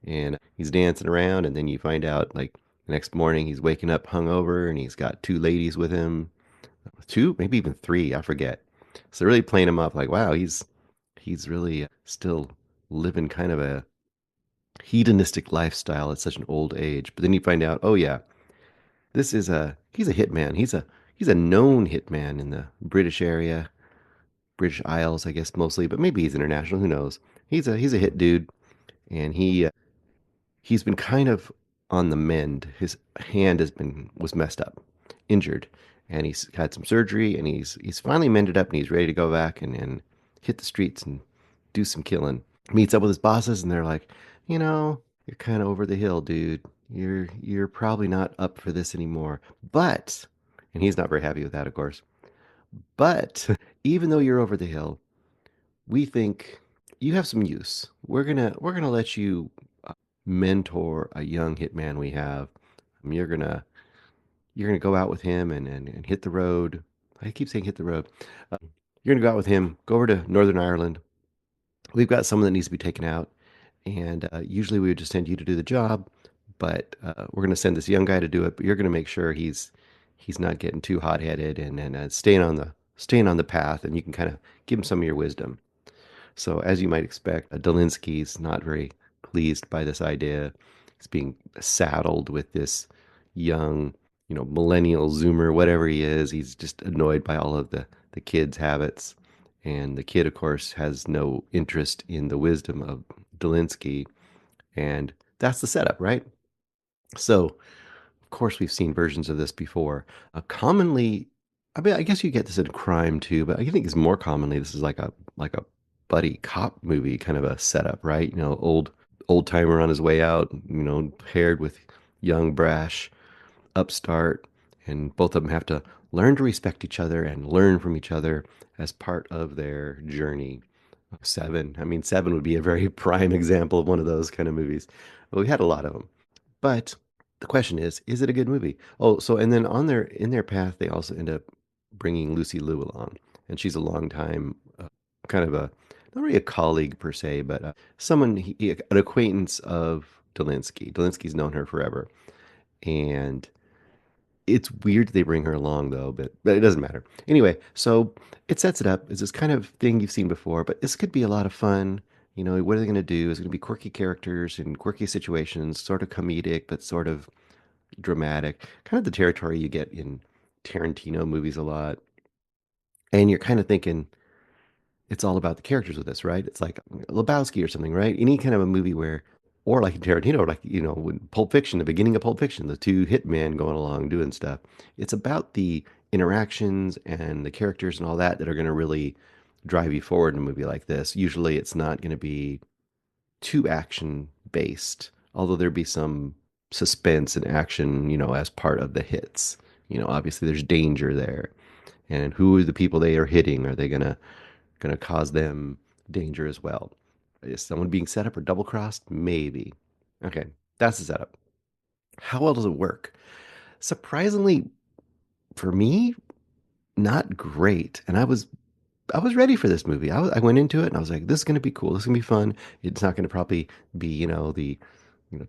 And he's dancing around, and then you find out, like, the next morning he's waking up hungover, and he's got two ladies with him. Two, maybe even three, I forget. So they're really playing him up like, wow, he's really still living kind of a hedonistic lifestyle at such an old age. But then you find out, oh yeah, he's a hitman. he's a known hitman in the British area, British Isles, I guess mostly, but maybe he's international. Who knows? He's a hit dude, and he's been kind of on the mend. His hand was messed up, injured, and he's had some surgery, and he's finally mended up, and he's ready to go back and hit the streets and do some killing. Meets up with his bosses, and they're like, you're kind of over the hill, dude. You're probably not up for this anymore. But, and he's not very happy with that, of course. But even though you're over the hill, we think you have some use. We're gonna let you mentor a young hitman we have. You're gonna go out with him and hit the road. I keep saying hit the road. You're gonna go out with him, go over to Northern Ireland. We've got someone that needs to be taken out, and usually we would just send you to do the job, but we're gonna send this young guy to do it. But you're gonna make sure he's not getting too hot-headed and staying on the path, and you can kind of give him some of your wisdom. So, as you might expect, Dolinsky's not very pleased by this idea. He's being saddled with this young, millennial Zoomer, whatever he is. He's just annoyed by all of the kid's habits. And the kid, of course, has no interest in the wisdom of Dolinsky. And that's the setup, right? So, of course, we've seen versions of this before. Commonly, I mean, I guess you get this in crime too, but I think it's more commonly this is like a buddy cop movie kind of a setup, right? Old timer on his way out, paired with young brash upstart, and both of them have to learn to respect each other and learn from each other as part of their journey. Seven. I mean, Seven would be a very prime example of one of those kind of movies. Well, we had a lot of them. But the question is it a good movie? Oh, so and then in their path, they also end up bringing Lucy Liu along, and she's a long time kind of not really a colleague per se, but someone an acquaintance of Dolinsky. Dolinsky's known her forever, and it's weird they bring her along though, but it doesn't matter. Anyway, so it sets it up as this kind of thing you've seen before, but this could be a lot of fun. What are they going to do? It's going to be quirky characters and quirky situations, sort of comedic, but sort of dramatic. Kind of the territory you get in Tarantino movies a lot. And you're kind of thinking it's all about the characters with this, right? It's like Lebowski or something, right? Any kind of a movie where, or like in Tarantino, like, when Pulp Fiction, the beginning of Pulp Fiction, the two hitmen going along doing stuff. It's about the interactions and the characters and all that are going to really drive you forward in a movie like this. Usually it's not going to be too action based, although there be some suspense and action, as part of the hits. Obviously there's danger there. And who are the people they are hitting? Are they gonna cause them danger as well? Is someone being set up or double crossed? Maybe. Okay, that's the setup. How well does it work? Surprisingly, for me, not great. And I was ready for this movie. I went into it and I was like, this is going to be cool. This is going to be fun. It's not going to probably be, the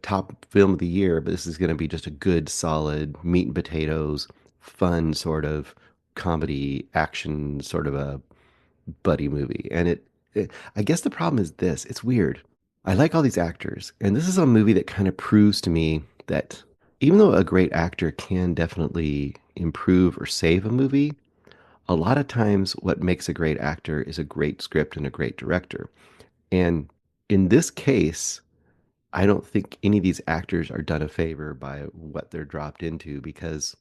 top film of the year, but this is going to be just a good, solid meat and potatoes, fun sort of comedy action sort of a buddy movie. And I guess the problem is this. It's weird. I like all these actors, and this is a movie that kind of proves to me that even though a great actor can definitely improve or save a movie, a lot of times what makes a great actor is a great script and a great director. And in this case, I don't think any of these actors are done a favor by what they're dropped into, because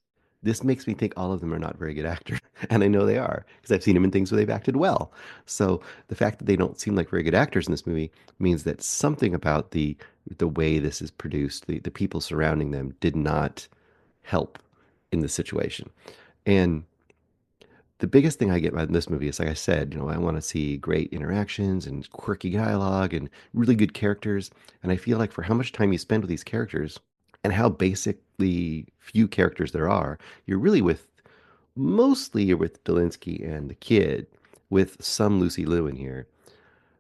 this makes me think all of them are not very good actors. And I know they are, because I've seen them in things where they've acted well. So the fact that they don't seem like very good actors in this movie means that something about the way this is produced, the people surrounding them, did not help in the situation. And the biggest thing I get out of this movie is, like I said, I want to see great interactions and quirky dialogue and really good characters. And I feel like for how much time you spend with these characters and how basically few characters there are, mostly you're with Dolinsky and the kid, with some Lucy Liu in here.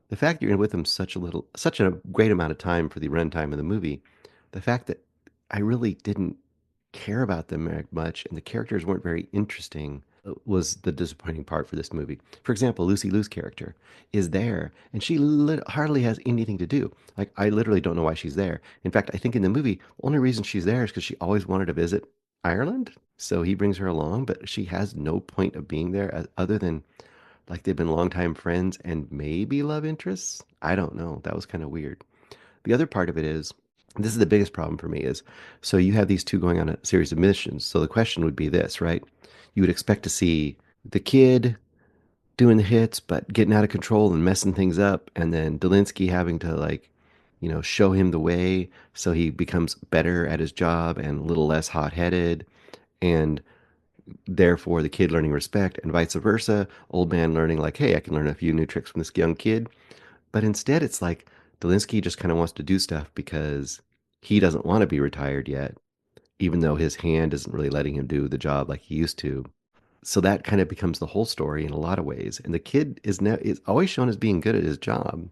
The fact that you're with them such a great amount of time for the runtime of the movie, the fact that I really didn't care about them very much and the characters weren't very interesting was the disappointing part for this movie. For example, Lucy Liu's character is there, and she hardly has anything to do. Like, I literally don't know why she's there. In fact, I think in the movie, the only reason she's there is because she always wanted to visit Ireland. So he brings her along, but she has no point of being there other than like they've been longtime friends and maybe love interests. I don't know. That was kind of weird. The other part of it is, this is the biggest problem for me is, so you have these two going on a series of missions. So the question would be this, right? You would expect to see the kid doing the hits, but getting out of control and messing things up, and then Delinsky having to like, show him the way so he becomes better at his job and a little less hot-headed, and therefore the kid learning respect, and vice versa. Old man learning like, hey, I can learn a few new tricks from this young kid. But instead, it's like Delinsky just kind of wants to do stuff because he doesn't want to be retired yet, even though his hand isn't really letting him do the job like he used to. So that kind of becomes the whole story in a lot of ways. And the kid is always shown as being good at his job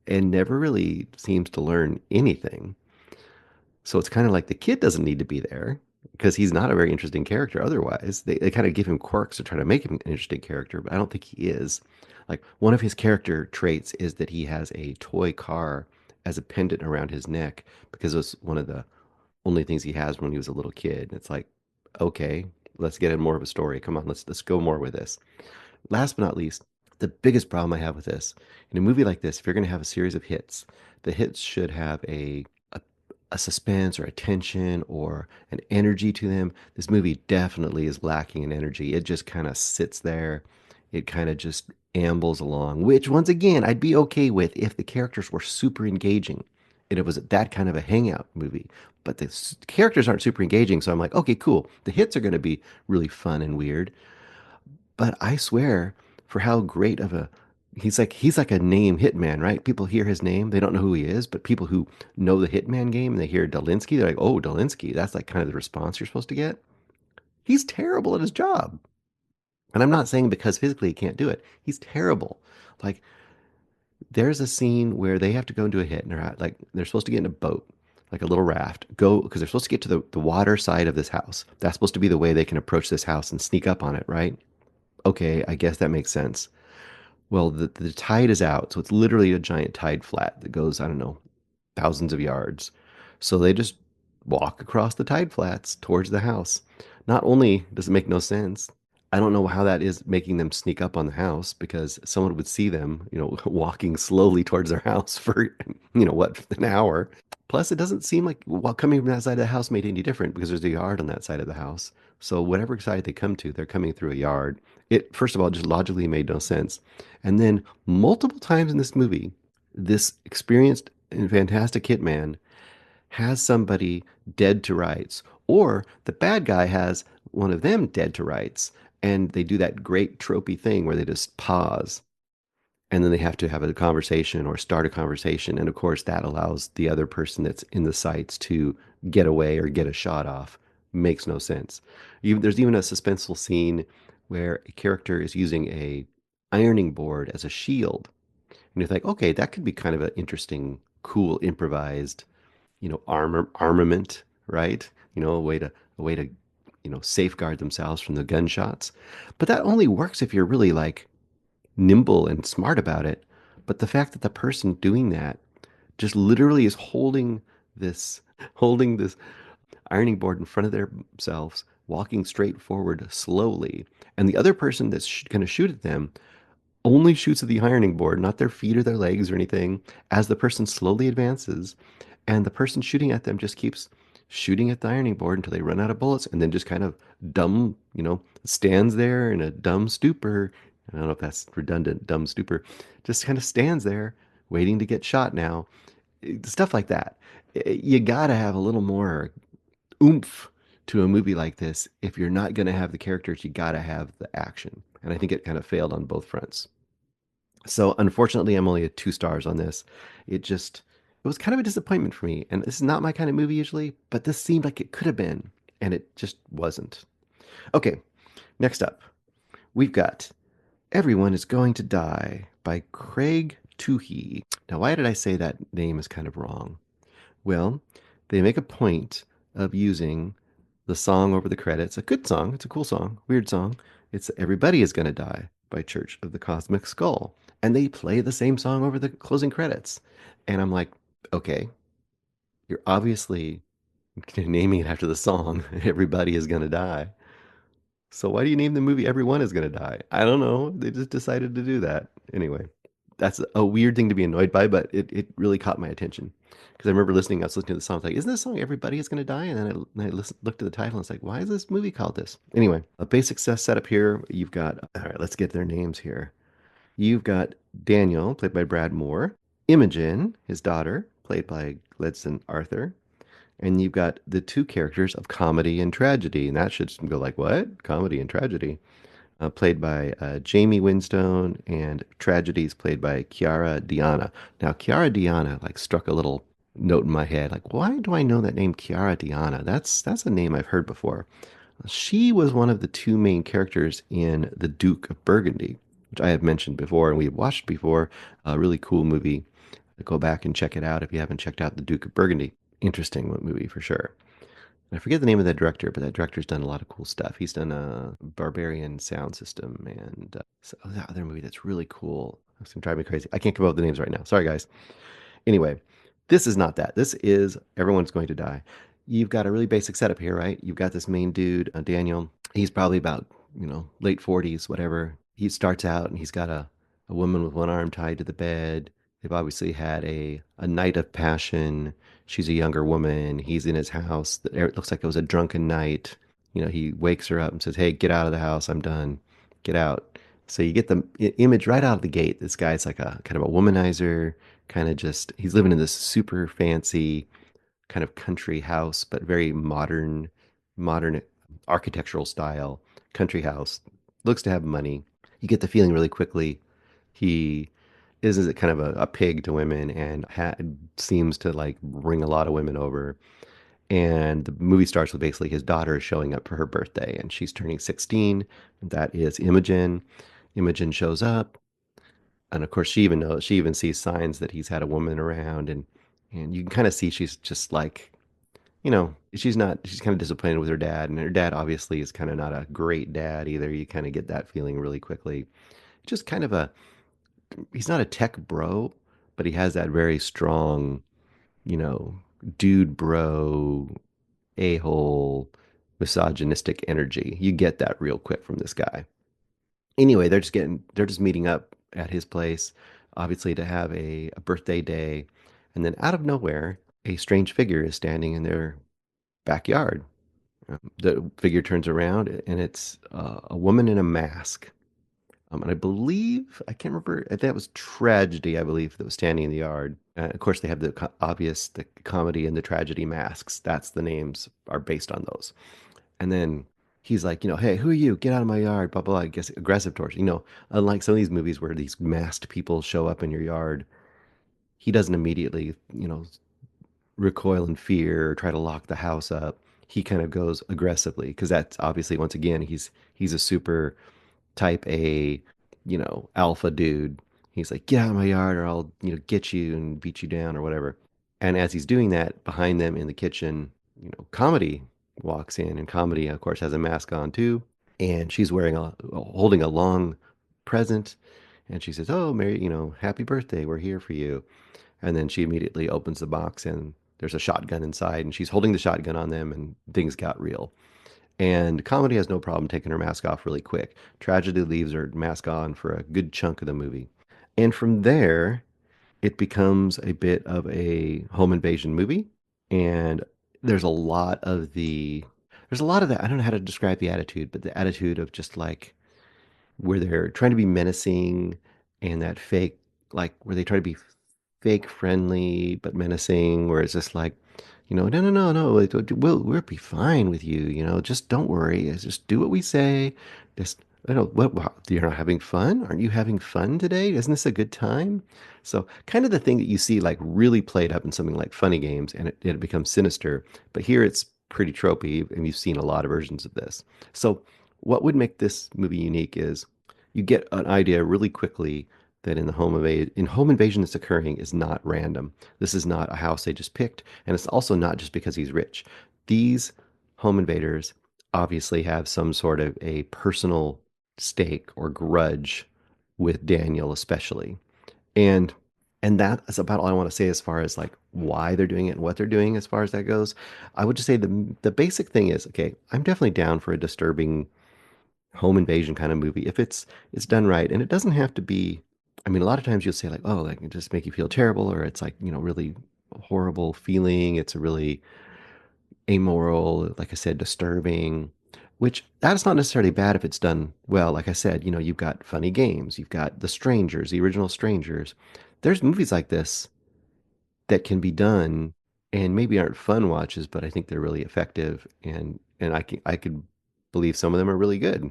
and never really seems to learn anything. So it's kind of like the kid doesn't need to be there because he's not a very interesting character otherwise. They kind of give him quirks to try to make him an interesting character, but I don't think he is. Like one of his character traits is that he has a toy car as a pendant around his neck because it was one of the only things he has when he was a little kid. And it's like, okay, let's get in more of a story. Come on, let's go more with this. Last but not least, the biggest problem I have with this, in a movie like this, if you're going to have a series of hits, the hits should have a suspense or a tension or an energy to them. This movie definitely is lacking in energy. It just kind of sits there. It kind of just ambles along, which once again, I'd be okay with if the characters were super engaging and it was that kind of a hangout movie. But the characters aren't super engaging, so I'm like, okay, cool. The hits are going to be really fun and weird. But I swear, for how great of a he's like a name hitman, right? People hear his name, they don't know who he is, but people who know the hitman game and they hear Dolinsky, they're like, "Oh, Dolinsky." That's like kind of the response you're supposed to get. He's terrible at his job. And I'm not saying because physically he can't do it. He's terrible. Like there's a scene where they have to go into a hit and they're supposed to get in a boat, like a little raft, go because they're supposed to get to the water side of this house. That's supposed to be the way they can approach this house and sneak up on it, right? Okay, I guess that makes sense. Well, the tide is out, so it's literally a giant tide flat that goes, I don't know, thousands of yards. So they just walk across the tide flats towards the house. Not only does it make no sense, I don't know how that is making them sneak up on the house because someone would see them, walking slowly towards their house for, what, an hour. Plus, it doesn't seem like while coming from that side of the house made any different because there's a yard on that side of the house. So whatever side they come to, they're coming through a yard. It first of all just logically made no sense. And then multiple times in this movie, this experienced and fantastic hitman has somebody dead to rights, or the bad guy has one of them dead to rights, and they do that great tropey thing where they just pause and then they have to have a conversation or start a conversation. And of course, that allows the other person that's in the sights to get away or get a shot off. Makes no sense. There's even a suspenseful scene where a character is using a ironing board as a shield. And you think, okay, that could be kind of an interesting, cool, improvised, armament, right? A way to, safeguard themselves from the gunshots. But that only works if you're really like nimble and smart about it. But the fact that the person doing that just literally is holding this ironing board in front of themselves, walking straight forward slowly, and the other person that's going to shoot at them only shoots at the ironing board, not their feet or their legs or anything, as the person slowly advances, and the person shooting at them just keeps shooting at the ironing board until they run out of bullets, and then just kind of dumb, stands there in a dumb stupor. I don't know if that's redundant, dumb stupor. Just kind of stands there waiting to get shot now. Stuff like that. You gotta have a little more oomph to a movie like this. If you're not gonna have the characters, you gotta have the action. And I think it kind of failed on both fronts. So unfortunately, I'm only at 2 stars on this. It was kind of a disappointment for me. And this is not my kind of movie usually, but this seemed like it could have been, and it just wasn't. Okay, next up, we've got Everyone is Going to Die by Craig Toohey. Now, why did I say that name is kind of wrong? Well, they make a point of using the song over the credits. A good song. It's a cool song. Weird song. It's Everybody is Gonna Die by Church of the Cosmic Skull. And they play the same song over the closing credits. And I'm like, okay, you're obviously, naming it after the song, Everybody is Gonna Die. So why do you name the movie Everyone is Gonna Die? I don't know. They just decided to do that. Anyway, that's a weird thing to be annoyed by, but it really caught my attention. Because I remember listening, I was listening to the song, like, isn't this song Everybody is Gonna Die? And then I looked at the title and it's like, why is this movie called this? Anyway, a basic setup here. You've got, all right, let's get their names here. You've got Daniel, played by Brad Moore, Imogen, his daughter, played by Gledson Arthur, and you've got the two characters of comedy and tragedy, and that should go like, what? Comedy and tragedy. Played by Jamie Winstone, and tragedies played by Chiara Diana. Now, Chiara Diana like struck a little note in my head, like, why do I know that name, Chiara Diana? That's a name I've heard before. She was one of the two main characters in The Duke of Burgundy, which I have mentioned before and we've watched before. A really cool movie. Go back and check it out if you haven't checked out The Duke of Burgundy. Interesting movie for sure. I forget the name of that director, but that director's done a lot of cool stuff. He's done a Barbarian sound system and that other movie that's really cool. It's gonna drive me crazy. I can't come up with the names right now. Sorry, guys. Anyway, this is not that. This is Everyone's Going to Die. You've got a really basic setup here, right? You've got this main dude, Daniel. He's probably about, late 40s, whatever. He starts out and he's got a woman with one arm tied to the bed. They've obviously had a night of passion. She's a younger woman. He's in his house. It looks like it was a drunken night. He wakes her up and says, hey, get out of the house. I'm done. Get out. So you get the image right out of the gate. This guy's like a kind of a womanizer, kind of just, he's living in this super fancy kind of country house, but very modern architectural style country house. Looks to have money. You get the feeling really quickly he is kind of a pig to women and seems to like bring a lot of women over. And the movie starts with basically his daughter showing up for her birthday and she's turning 16. That is Imogen. Imogen shows up. And of course she even sees signs that he's had a woman around and you can kind of see she's just like, she's kind of disappointed with her dad, and her dad obviously is kind of not a great dad either. You kind of get that feeling really quickly. Just kind of he's not a tech bro, but he has that very strong, you know, dude bro, a-hole, misogynistic energy. You get that real quick from this guy. Anyway, they're just meeting up at his place, obviously to have a birthday day. And then out of nowhere, a strange figure is standing in their backyard. The figure turns around and it's a woman in a mask. And I can't remember, I think that was Tragedy, I believe, that was standing in the yard. Of course, they have the comedy and the tragedy masks. That's the names are based on those. And then he's like, hey, who are you? Get out of my yard, blah, blah, blah. I guess aggressive towards you. Unlike some of these movies where these masked people show up in your yard, he doesn't immediately, recoil in fear or try to lock the house up. He kind of goes aggressively because that's obviously, once again, he's a super type A, alpha dude. He's like, get out of my yard or I'll, get you and beat you down or whatever. And as he's doing that, behind them in the kitchen, Comedy walks in, and Comedy, of course, has a mask on too. And she's holding a long present. And she says, oh, Mary, happy birthday. We're here for you. And then she immediately opens the box and there's a shotgun inside and she's holding the shotgun on them and things got real. And Comedy has no problem taking her mask off really quick. Tragedy leaves her mask on for a good chunk of the movie. And from there, it becomes a bit of a home invasion movie. And there's a lot of that. I don't know how to describe the attitude, but the attitude of just like where they're trying to be menacing and that fake, like where they try to be fake friendly but menacing, where it's just like, no, we'll be fine with you, just don't worry, just do what we say. Just, I don't, what, you're not having fun? Aren't you having fun today? Isn't this a good time? So kind of the thing that you see like really played up in something like Funny Games, and it becomes sinister, but here it's pretty tropey, and you've seen a lot of versions of this. So what would make this movie unique is you get an idea really quickly that in home invasion that's occurring is not random. This is not a house they just picked, and it's also not just because he's rich. These home invaders obviously have some sort of a personal stake or grudge with Daniel especially. And And that's about all I want to say as far as like why they're doing it and what they're doing as far as that goes. I would just say the basic thing is, okay, I'm definitely down for a disturbing home invasion kind of movie if it's done right. And it doesn't have to be, I mean, a lot of times you'll say like, oh, like it just make you feel terrible, or it's like, really horrible feeling. It's a really amoral, like I said, disturbing, which that's not necessarily bad if it's done well. Like I said, you've got funny games, you've got The Strangers, the original Strangers. There's movies like this that can be done and maybe aren't fun watches, but I think they're really effective, and I could believe some of them are really good.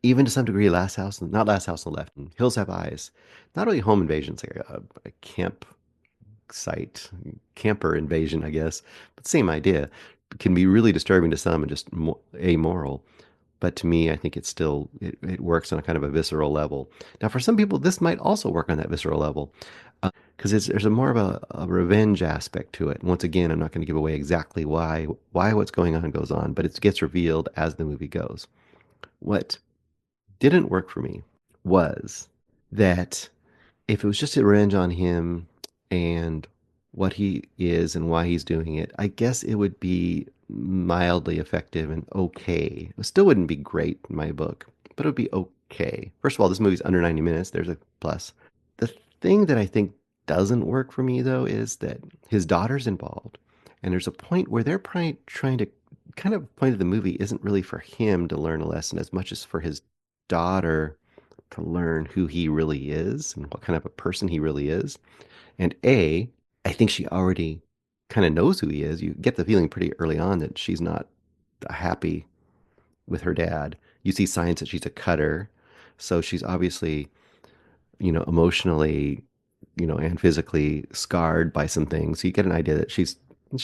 Even to some degree, not Last House on the Left, and Hills Have Eyes. Not really home invasions, like a campsite, camper invasion, I guess, but same idea. It can be really disturbing to some and just amoral. But to me, I think it works on a kind of a visceral level. Now, for some people, this might also work on that visceral level because there's a more of a revenge aspect to it. And once again, I'm not going to give away exactly why what's going on goes on, but it gets revealed as the movie goes. What didn't work for me was that if it was just a revenge on him and what he is and why he's doing it, I guess it would be mildly effective and okay. It still wouldn't be great in my book, but it would be okay. First of all, this movie's under 90 minutes. There's a plus. The thing that I think doesn't work for me, though, is that his daughter's involved. And there's a point where they're trying to kind of point of the movie isn't really for him to learn a lesson as much as for his daughter to learn who he really is and what kind of a person he really is. And I think she already kind of knows who he is. You get the feeling pretty early on that she's not happy with her dad. You see signs that she's a cutter. So she's obviously, emotionally, and physically scarred by some things. So you get an idea that she's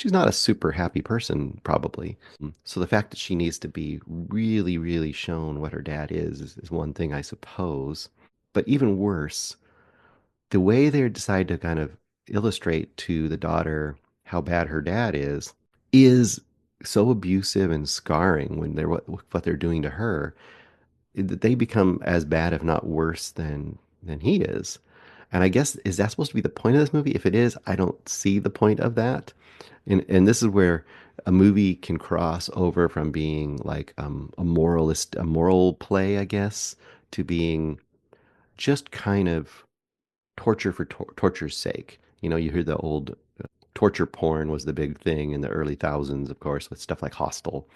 not a super happy person, probably. So the fact that she needs to be really, really shown what her dad is one thing, I suppose. But even worse, the way they decide to kind of illustrate to the daughter how bad her dad is so abusive and scarring when what they're doing to her that they become as bad, if not worse, than he is. And I guess, is that supposed to be the point of this movie? If it is, I don't see the point of that. And this is where a movie can cross over from being like a moral play, I guess, to being just kind of torture for torture's sake. You hear the old torture porn was the big thing in the early thousands, of course, with stuff like Hostel.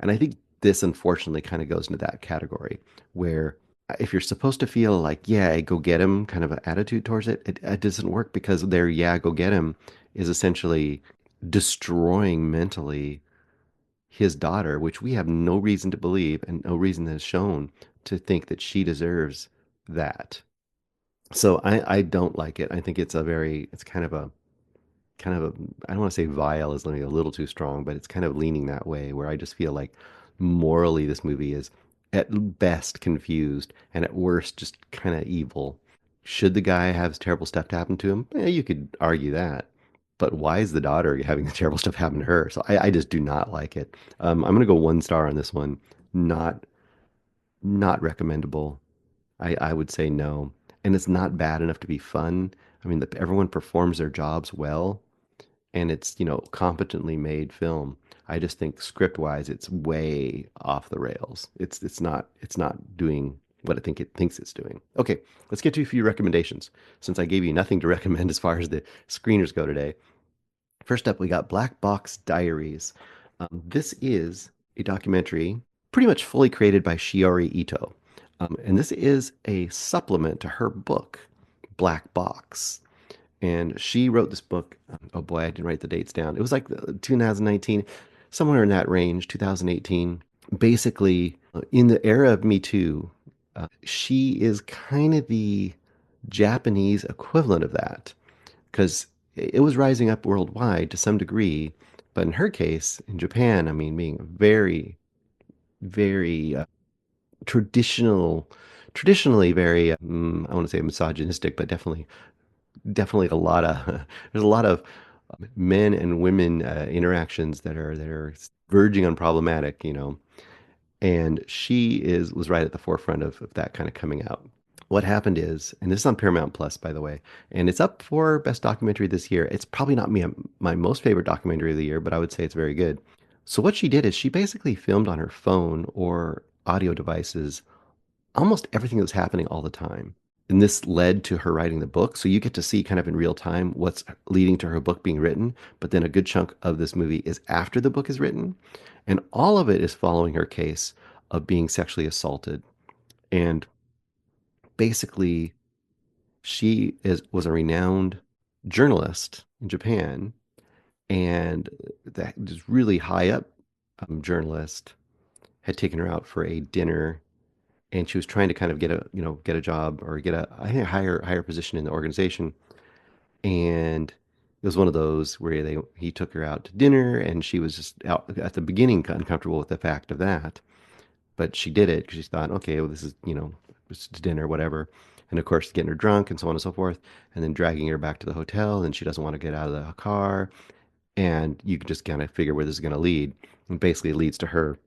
And I think this unfortunately kind of goes into that category where if you're supposed to feel like, yeah, go get him kind of an attitude towards it doesn't work because their yeah, go get him is essentially destroying mentally his daughter, which we have no reason to believe and no reason has shown to think that she deserves that. So I don't like it. I think it's I don't want to say vile is a little too strong, but it's kind of leaning that way where I just feel like morally this movie is at best confused and at worst just kind of evil. Should the guy have terrible stuff happen to him? You could argue that. But why is the daughter having the terrible stuff happen to her? So I just do not like it. I'm going to go 1 star on this one. Not recommendable. I would say no. And it's not bad enough to be fun. I mean, everyone performs their jobs well, and it's, competently made film. I just think script-wise, it's way off the rails. It's not doing what I think it thinks it's doing. Okay, let's get to a few recommendations, since I gave you nothing to recommend as far as the screeners go today. First up, we got Black Box Diaries. This is a documentary pretty much fully created by Shiori Ito. And this is a supplement to her book, Black Box. And she wrote this book. Oh boy, I didn't write the dates down. It was like 2019, somewhere in that range, 2018. Basically, in the era of Me Too, she is kind of the Japanese equivalent of that because it was rising up worldwide to some degree. But in her case, in Japan, I mean, being very, very traditionally very, I want to say misogynistic, but definitely a lot of, there's a lot of men and women interactions that are verging on problematic, and she was right at the forefront of that kind of coming out. what happened is, and this is on Paramount Plus, by the way, and it's up for Best Documentary this year. It's probably not my most favorite documentary of the year, but I would say it's very good. So what she did is she basically filmed on her phone or audio devices almost everything that was happening all the time. And this led to her writing the book. So you get to see kind of in real time what's leading to her book being written. But then a good chunk of this movie is after the book is written. And all of it is following her case of being sexually assaulted. And basically, was a renowned journalist in Japan, and that this really high up journalist had taken her out for a dinner, and she was trying to kind of get a job or get a I think a higher position in the organization. And it was one of those where he took her out to dinner, and she was just out at the beginning uncomfortable with the fact of that. But she did it because she thought, okay, well, this is, it's dinner, whatever. And of course, getting her drunk and so on and so forth, and then dragging her back to the hotel, and she doesn't want to get out of the car. And you can just kind of figure where this is going to lead. And basically, it leads to her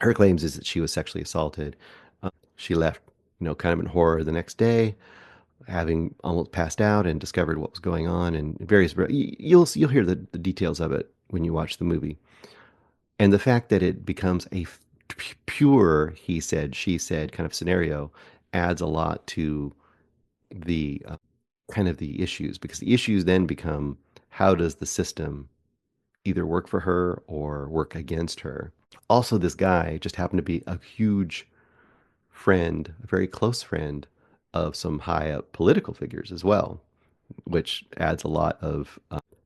claims is that she was sexually assaulted. She left, kind of in horror the next day, having almost passed out and discovered what was going on, and you'll hear the details of it when you watch the movie. And the fact that it becomes a pure he said, she said kind of scenario adds a lot to the kind of the issues, because the issues then become, how does the system either work for her or work against her? Also, this guy just happened to be a huge friend, a very close friend of some high up political figures as well, which adds a lot of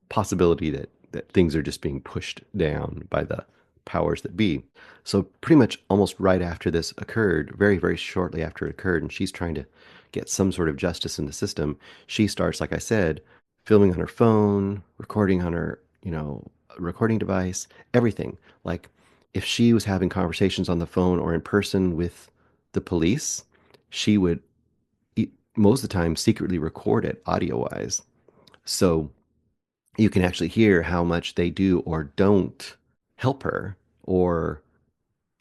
possibility that things are just being pushed down by the powers that be. So pretty much almost right after this occurred, very, very shortly after it occurred, and she's trying to get some sort of justice in the system, she starts, like I said, filming on her phone, recording on her, recording device, everything. Like if she was having conversations on the phone or in person with the police, she would most of the time secretly record it audio wise. So you can actually hear how much they do or don't help her or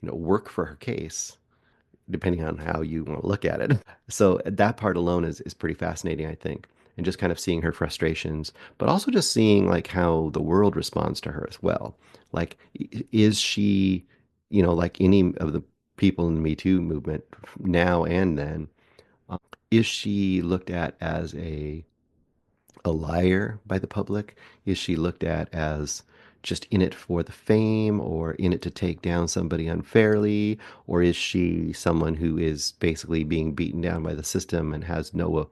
work for her case, depending on how you want to look at it. So that part alone is pretty fascinating, I think. And just kind of seeing her frustrations, but also just seeing like how the world responds to her as well. Like, is she, like any of the people in the Me Too movement now and then, is she looked at as a liar by the public? Is she looked at as just in it for the fame or in it to take down somebody unfairly? Or is she someone who is basically being beaten down by the system and has no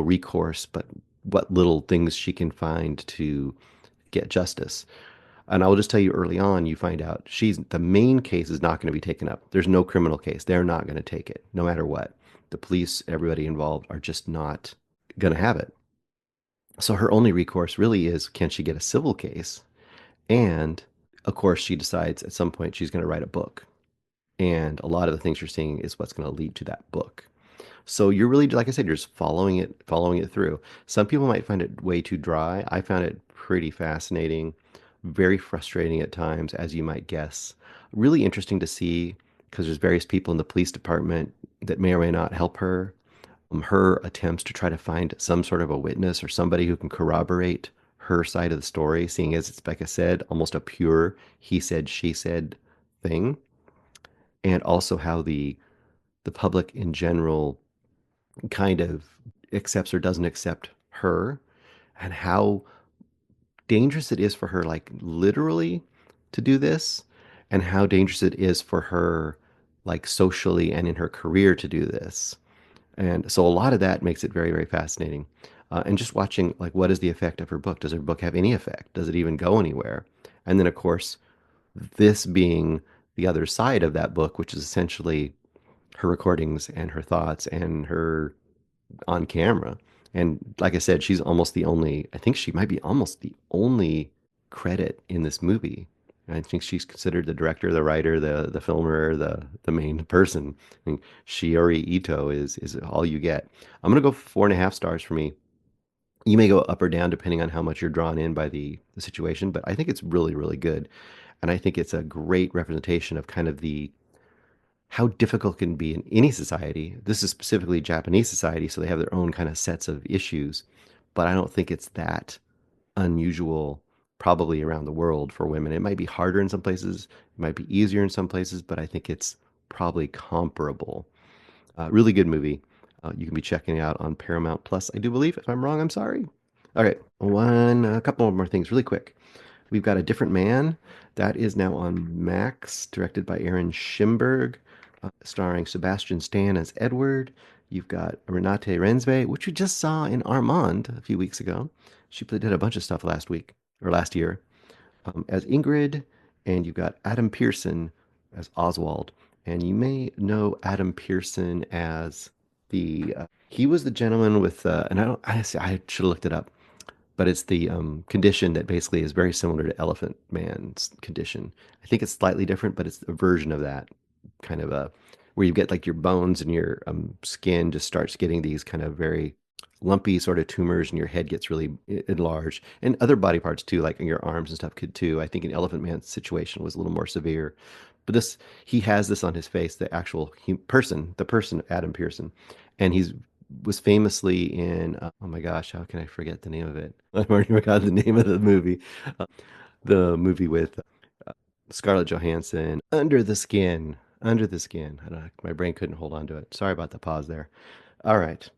recourse, but what little things she can find to get justice? And I will just tell you early on, you find out the main case is not going to be taken up. There's no criminal case. They're not going to take it, no matter what. The police, everybody involved, are just not going to have it. So her only recourse really is, can she get a civil case? And of course, she decides at some point she's going to write a book. And a lot of the things you're seeing is what's going to lead to that book. So you're really, like I said, you're just following it through. Some people might find it way too dry. I found it pretty fascinating, very frustrating at times, as you might guess. Really interesting to see, because there's various people in the police department that may or may not help her. Her attempts to try to find some sort of a witness or somebody who can corroborate her side of the story, seeing as it's, like I said, almost a pure he said, she said thing. And also how the public in general kind of accepts or doesn't accept her, and how dangerous it is for her, like literally, to do this, and how dangerous it is for her, like socially and in her career, to do this. And so a lot of that makes it very, very fascinating. And just watching, like, what is the effect of her book? Does her book have any effect? Does it even go anywhere? And then, of course, this being the other side of that book, which is essentially her recordings and her thoughts and her on camera. And like I said, she's almost the only, I think she might be almost the only credit in this movie. I think she's considered the director, the writer, the filmer, the main person. I mean, Shiori Ito is all you get. I'm gonna go 4.5 stars for me. You may go up or down depending on how much you're drawn in by the situation, but I think it's really, really good. And I think it's a great representation of kind of the how difficult it can be in any society. This is specifically Japanese society, so they have their own kind of sets of issues, but I don't think it's that unusual probably around the world for women. It might be harder in some places, it might be easier in some places, but I think it's probably comparable. Really good movie. You can be checking it out on Paramount Plus, I do believe. If I'm wrong, I'm sorry. All right, a couple more things really quick. We've got A Different Man. That is now on Max, directed by Aaron Schimberg, starring Sebastian Stan as Edward. You've got Renate Rensbe, which we just saw in Armand a few weeks ago. She did a bunch of stuff last year, as Ingrid. And you've got Adam Pearson as Oswald. And you may know Adam Pearson as he was the gentleman with, and I should have looked it up, but it's the condition that basically is very similar to Elephant Man's condition. I think it's slightly different, but it's a version of that kind of where you get like your bones and your skin just starts getting these kind of very lumpy sort of tumors, and your head gets really enlarged, and other body parts too, like your arms and stuff could too. I think in Elephant Man's situation was a little more severe, but he has this on his face, the actual the person Adam Pearson, and he's was famously in oh my gosh, how can I forget the name of it? I've already forgot the name of uh, the movie with Scarlett Johansson, Under the Skin. Under the Skin. I don't know, my brain couldn't hold on to it. Sorry about the pause there. All right,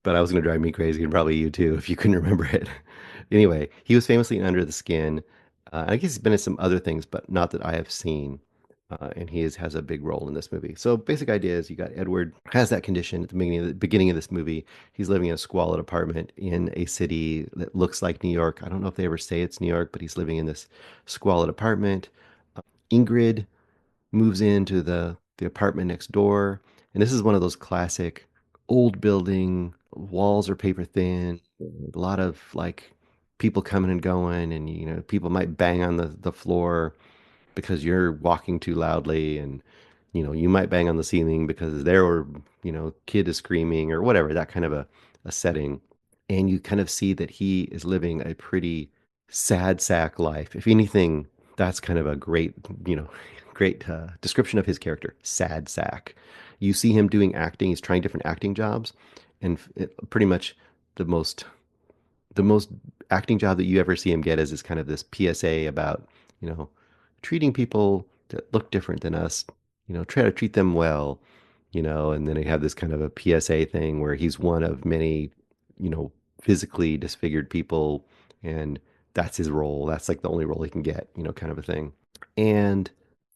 but I was going to drive me crazy, and probably you too if you couldn't remember it. Anyway, he was famously in Under the Skin. I guess he's been in some other things, but not that I have seen. And has a big role in this movie. So basic idea is you got Edward has that condition at the beginning of this movie. He's living in a squalid apartment in a city that looks like New York. I don't know if they ever say it's New York, but he's living in this squalid apartment. Ingrid moves into the apartment next door, and this is one of those classic old building, walls are paper thin, a lot of like people coming and going, and people might bang on the floor because you're walking too loudly, and you might bang on the ceiling because kid is screaming or whatever, that kind of a setting. And you kind of see that he is living a pretty sad sack life. If anything, that's kind of a great great description of his character, sad sack. You see him doing acting, he's trying different acting jobs, and pretty much the most acting job that you ever see him get is kind of this PSA about treating people that look different than us, try to treat them well, and then they have this kind of a PSA thing where he's one of many, physically disfigured people, and that's his role. That's like the only role he can get, kind of a thing. And,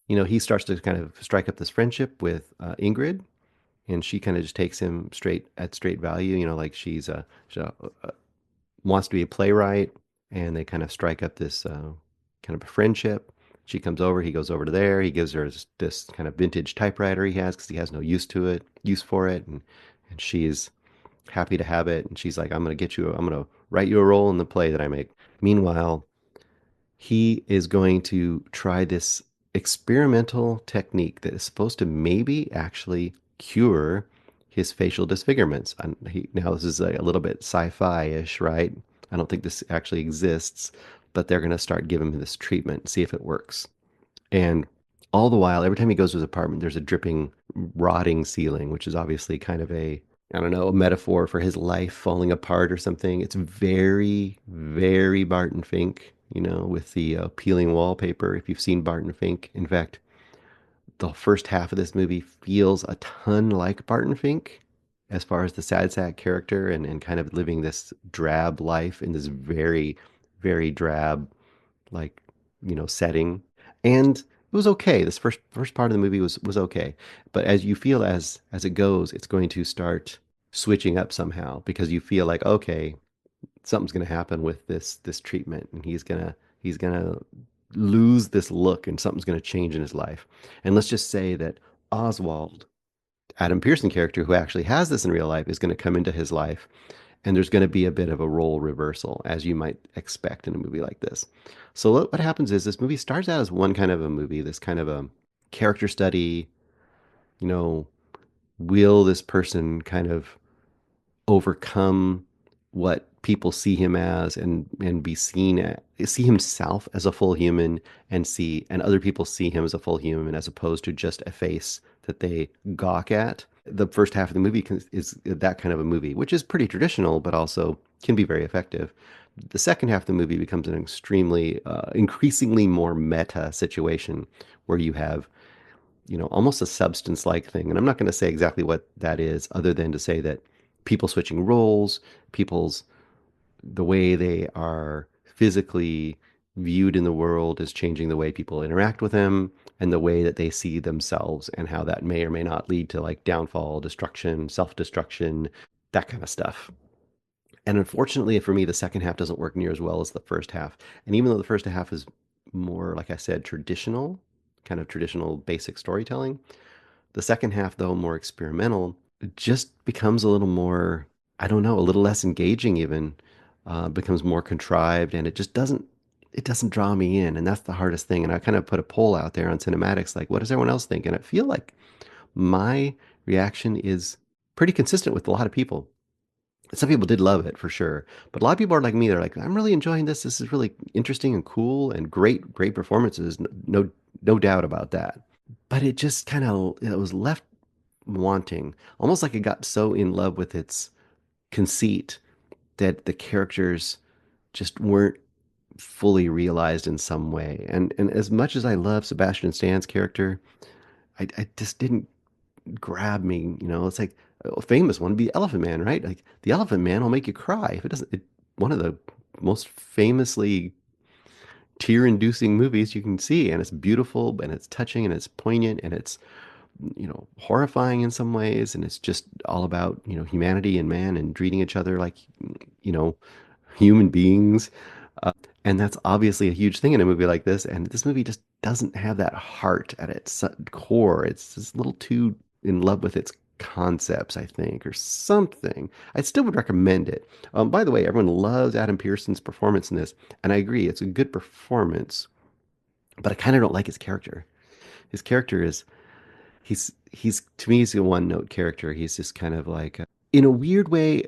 he starts to kind of strike up this friendship with Ingrid, and she kind of just takes him straight value, like she wants to be a playwright, and they kind of strike up this kind of a friendship. She comes over, he goes over to there, he gives her this kind of vintage typewriter he has because he has no use for it, and she's happy to have it, and she's like, I'm going to write you a role in the play that I make. Meanwhile, he is going to try this experimental technique that is supposed to maybe actually cure his facial disfigurements. And now this is a little bit sci-fi-ish, right? I don't think this actually exists, but they're going to start giving him this treatment, see if it works. And all the while, every time he goes to his apartment, there's a dripping, rotting ceiling, which is obviously kind of a metaphor for his life falling apart or something. It's very, very Barton Fink, with the peeling wallpaper, if you've seen Barton Fink. In fact, the first half of this movie feels a ton like Barton Fink as far as the sad sack character and kind of living this drab life in this very, very drab, like, setting. And it was okay. This first part of the movie was okay. But as you feel as it goes, it's going to start switching up somehow, because you feel like, okay, something's going to happen with this treatment, and he's going to lose this look, and something's going to change in his life. And let's just say that Oswald, Adam Pearson character, who actually has this in real life, is going to come into his life, and there's going to be a bit of a role reversal, as you might expect in a movie like this. So what happens is this movie starts out as one kind of a movie, this kind of a character study, will this person kind of overcome what people see him as and be seen at, see himself as a full human and other people see him as a full human as opposed to just a face that they gawk at. The first half of the movie is that kind of a movie, which is pretty traditional, but also can be very effective. The second half of the movie becomes an extremely, increasingly more meta situation where you have, almost a substance-like thing. And I'm not going to say exactly what that is, other than to say that people switching roles, the way they are physically viewed in the world is changing the way people interact with them and the way that they see themselves and how that may or may not lead to like downfall, destruction, self-destruction, that kind of stuff. And unfortunately for me, the second half doesn't work near as well as the first half. And even though the first half is more, like I said, traditional, kind of traditional basic storytelling, the second half, though more experimental, just becomes a little more, I don't know, a little less engaging even, becomes more contrived, and it doesn't draw me in, and that's the hardest thing. And I kind of put a poll out there on CinemAddicts, like, what does everyone else think? And I feel like my reaction is pretty consistent with a lot of people. Some people did love it for sure, but a lot of people are like me. They're like, I'm really enjoying this. This is really interesting and cool and great performances. No doubt about that. But it just kind of, it was left wanting, almost like it got so in love with its conceit that the characters just weren't fully realized in some way. And as much as I love Sebastian Stan's character, I just didn't grab me. It's like a famous one would be Elephant Man, right? Like the Elephant Man will make you cry. If it doesn't, one of the most famously tear-inducing movies you can see, and it's beautiful and it's touching and it's poignant and it's horrifying in some ways, and it's just all about humanity and man and treating each other like you know human beings. And that's obviously a huge thing in a movie like this, and this movie just doesn't have that heart at its core. It's just a little too in love with its concepts, I think, or something. I still would recommend it. By the way, everyone loves Adam Pearson's performance in this, and I agree, it's a good performance, but I kind of don't like his character. His character is he's to me he's a one note character. He's just kind of like in a weird way.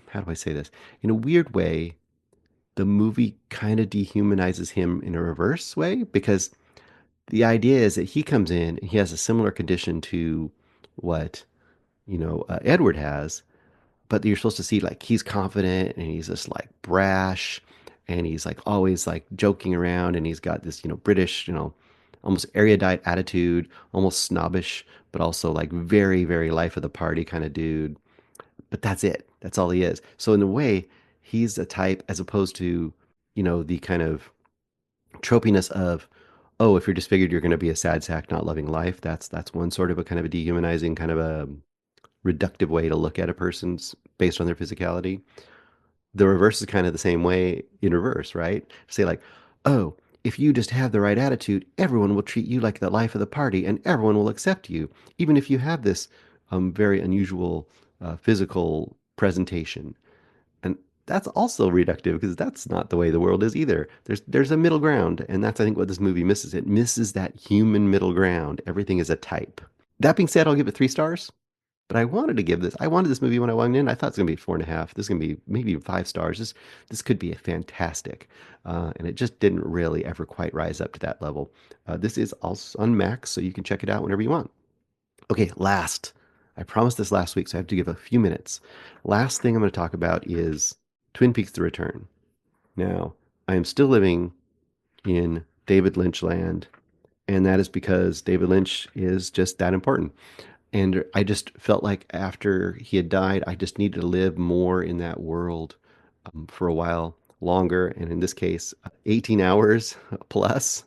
How do I say this? In a weird way, the movie kind of dehumanizes him in a reverse way, because the idea is that he comes in and he has a similar condition to what Edward has, but you're supposed to see like he's confident and he's just like brash and he's like always like joking around and he's got this British almost erudite attitude, almost snobbish, but also like very, very life of the party kind of dude. But that's it. That's all he is. So in a way, he's a type as opposed to, the kind of tropiness of, oh, if you're disfigured, you're going to be a sad sack not loving life. That's one sort of a kind of a dehumanizing, kind of a reductive way to look at a person's based on their physicality. The reverse is kind of the same way in reverse, right? Say like, oh, if you just have the right attitude, everyone will treat you like the life of the party and everyone will accept you, even if you have this very unusual physical presentation. And that's also reductive because that's not the way the world is either. There's a middle ground, and that's I think what this movie misses. It misses that human middle ground. Everything is a type. That being said, I'll give it 3 stars. But I wanted this movie when I went in. I thought it's going to be 4.5. This is going to be maybe 5 stars. This could be a fantastic. And it just didn't really ever quite rise up to that level. This is also on Max, so you can check it out whenever you want. Okay, last. I promised this last week, so I have to give a few minutes. Last thing I'm going to talk about is Twin Peaks: The Return. Now, I am still living in David Lynch land, and that is because David Lynch is just that important. And I just felt like after he had died, I just needed to live more in that world for a while longer. And in this case, 18 hours plus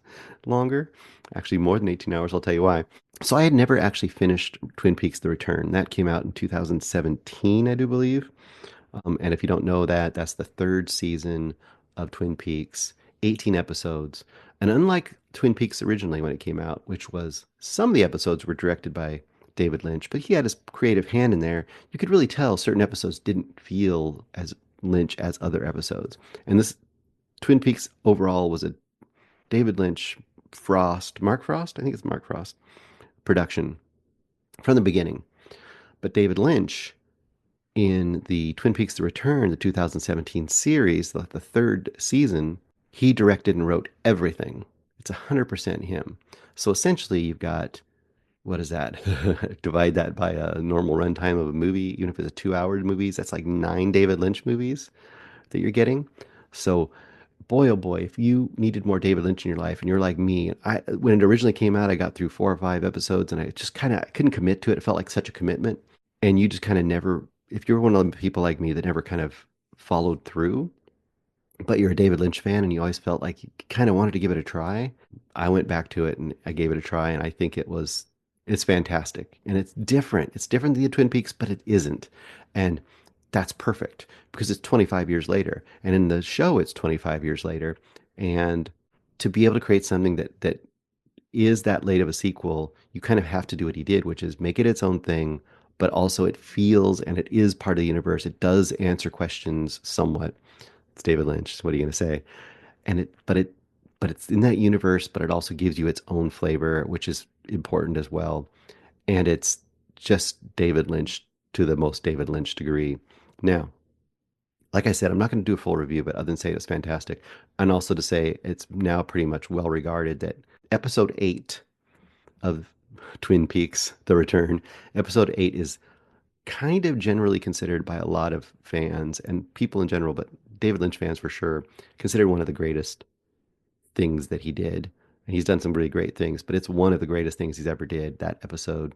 longer. Actually, more than 18 hours, I'll tell you why. So I had never actually finished Twin Peaks: The Return. That came out in 2017, I do believe. And if you don't know that, that's the 3rd season of Twin Peaks, 18 episodes. And unlike Twin Peaks originally when it came out, which was some of the episodes were directed by David Lynch, but he had his creative hand in there. You could really tell certain episodes didn't feel as Lynch as other episodes. And this Twin Peaks overall was a David Lynch Mark Frost, I think it's Mark Frost production from the beginning. But David Lynch in the Twin Peaks: The Return, the 2017 series, the third season, he directed and wrote everything. It's 100% him. So essentially, you've got, what is that? Divide that by a normal runtime of a movie, even if it's a 2-hour movie, that's like 9 David Lynch movies that you're getting. So, boy, oh boy, if you needed more David Lynch in your life and you're like me, when it originally came out, I got through 4 or 5 episodes and I just kind of couldn't commit to it. It felt like such a commitment. And you just kind of never, if you're one of the people like me that never kind of followed through, but you're a David Lynch fan and you always felt like you kind of wanted to give it a try, I went back to it and I gave it a try, and I think it's fantastic. And it's different. It's different than the Twin Peaks, but it isn't. And that's perfect because it's 25 years later. And in the show, it's 25 years later. And to be able to create something that is that late of a sequel, you kind of have to do what he did, which is make it its own thing, but also it feels and it is part of the universe. It does answer questions somewhat. It's David Lynch. What are you going to say? But it's in that universe, but it also gives you its own flavor, which is important as well. And it's just David Lynch to the most David Lynch degree. Now, like I said, I'm not going to do a full review, but other than say it's fantastic, and also to say it's now pretty much well regarded that episode 8 of Twin Peaks: The Return, episode 8 is kind of generally considered by a lot of fans and people in general, but David Lynch fans for sure, considered one of the greatest things that he did. And he's done some really great things, but it's one of the greatest things he's ever did, that episode.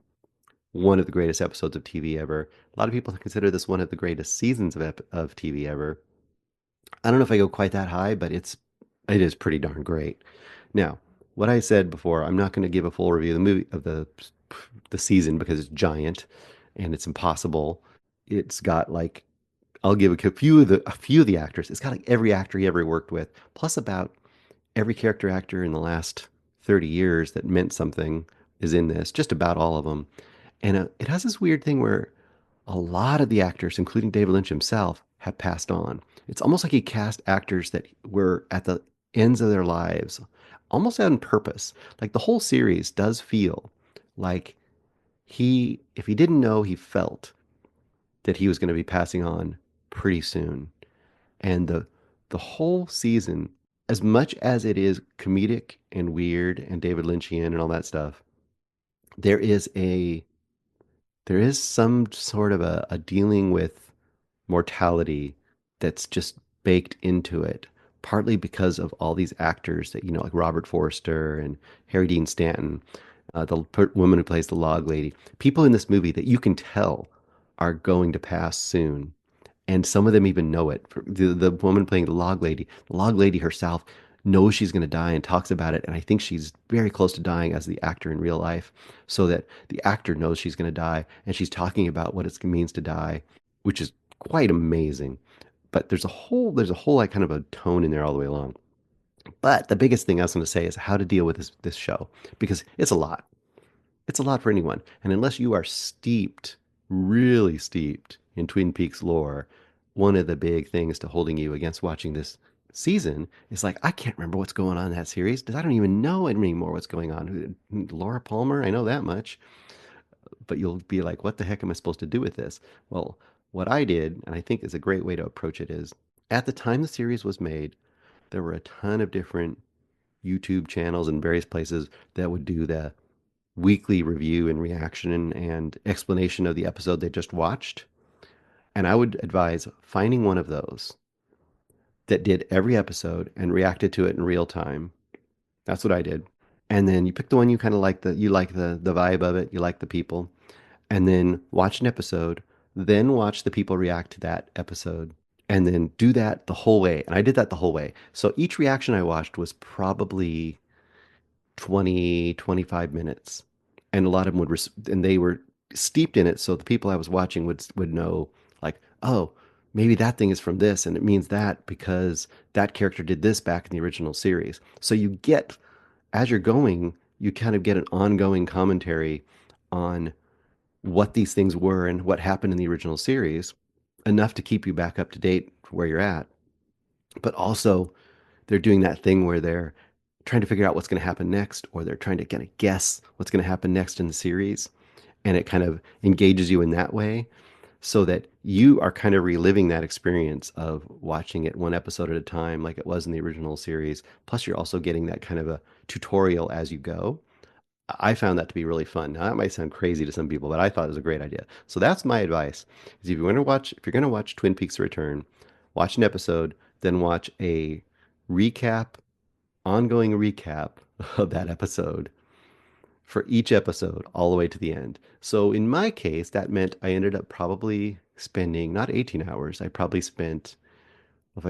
One of the greatest episodes of TV ever. A lot of people consider this one of the greatest seasons of TV ever. I don't know if I go quite that high, but it is pretty darn great. Now, what I said before, I'm not going to give a full review of the movie of the season because it's giant and it's impossible. It's got like, I'll give a few of the actors. It's got like every actor he ever worked with, plus about every character actor in the last 30 years that meant something is in this. Just about all of them. And it has this weird thing where a lot of the actors, including David Lynch himself, have passed on. It's almost like he cast actors that were at the ends of their lives, almost on purpose. Like the whole series does feel like if he didn't know, he felt that he was going to be passing on pretty soon. And the whole season, as much as it is comedic and weird and David Lynchian and all that stuff, there is some sort of a dealing with mortality that's just baked into it, partly because of all these actors that, like Robert Forster and Harry Dean Stanton, the woman who plays the log lady, people in this movie that you can tell are going to pass soon. And some of them even know it. The woman playing the log lady herself knows she's going to die and talks about it. And I think she's very close to dying as the actor in real life, so that the actor knows she's going to die. And she's talking about what it means to die, which is quite amazing. But there's a whole like kind of a tone in there all the way along. But the biggest thing I was going to say is how to deal with this show, because it's a lot. It's a lot for anyone. And unless you are steeped, really steeped in Twin Peaks lore, one of the big things to holding you against watching this season is like, I can't remember what's going on in that series because I don't even know anymore what's going on. Laura Palmer, I know that much. But you'll be like, what the heck am I supposed to do with this? Well, what I did, and I think is a great way to approach it, is at the time the series was made, there were a ton of different YouTube channels and various places that would do the weekly review and reaction and explanation of the episode they just watched. And I would advise finding one of those that did every episode and reacted to it in real time. That's what I did. And then you pick the one you kind of like, the vibe of it, you like the people, and then watch an episode, then watch the people react to that episode, and then do that the whole way. And I did that the whole way. So each reaction I watched was probably 20, 25 minutes. And a lot of them and they were steeped in it. So the people I was watching would know, like, oh, maybe that thing is from this, and it means that because that character did this back in the original series. So you get, as you're going, you kind of get an ongoing commentary on what these things were and what happened in the original series, enough to keep you back up to date where you're at. But also, they're doing that thing where they're trying to figure out what's going to happen next, or they're trying to kind of guess what's going to happen next in the series, and it kind of engages you in that way. so that you are kind of reliving that experience of watching it one episode at a time like it was in the original series. Plus, you're also getting that kind of a tutorial as you go. I found that to be really fun. Now, that might sound crazy to some people, but I thought it was a great idea. So that's my advice: is if you're going to watch Twin Peaks: Return, watch an episode, then watch a ongoing recap of that episode for each episode all the way to the end. So in my case, that meant I ended up probably spending not 18 hours. If I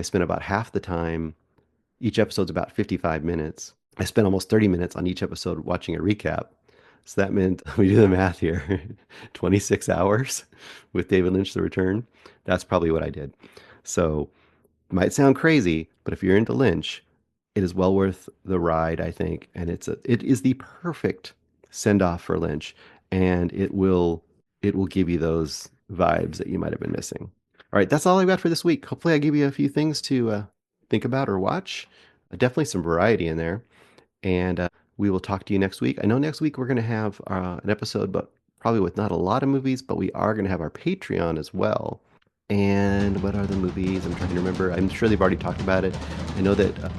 spent about half the time, each episode's about 55 minutes. I spent almost 30 minutes on each episode watching a recap. So that meant, we do the math here, 26 hours with David Lynch: The Return. That's probably what I did. So it might sound crazy, but if you're into Lynch, it is well worth the ride, I think. And it is the perfect send off for Lynch, and it will give you those vibes that you might have been missing. All right, that's all I got for this week. Hopefully I give you a few things to think about or watch. Definitely some variety in there. And we will talk to you next week. I know next week we're going to have an episode, but probably with not a lot of movies, but we are going to have our Patreon as well. And what are the movies? I'm trying to remember. I'm sure they've already talked about it. I know that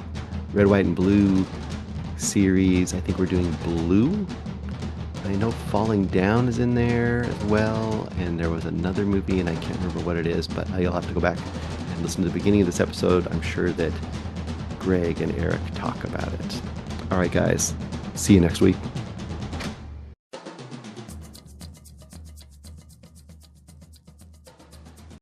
Red, White, and Blue series, I think we're doing Blue. I know Falling Down is in there as well, and there was another movie, and I can't remember what it is, but you'll have to go back and listen to the beginning of this episode. I'm sure that Greg and Eric talk about it. All right, guys. See you next week.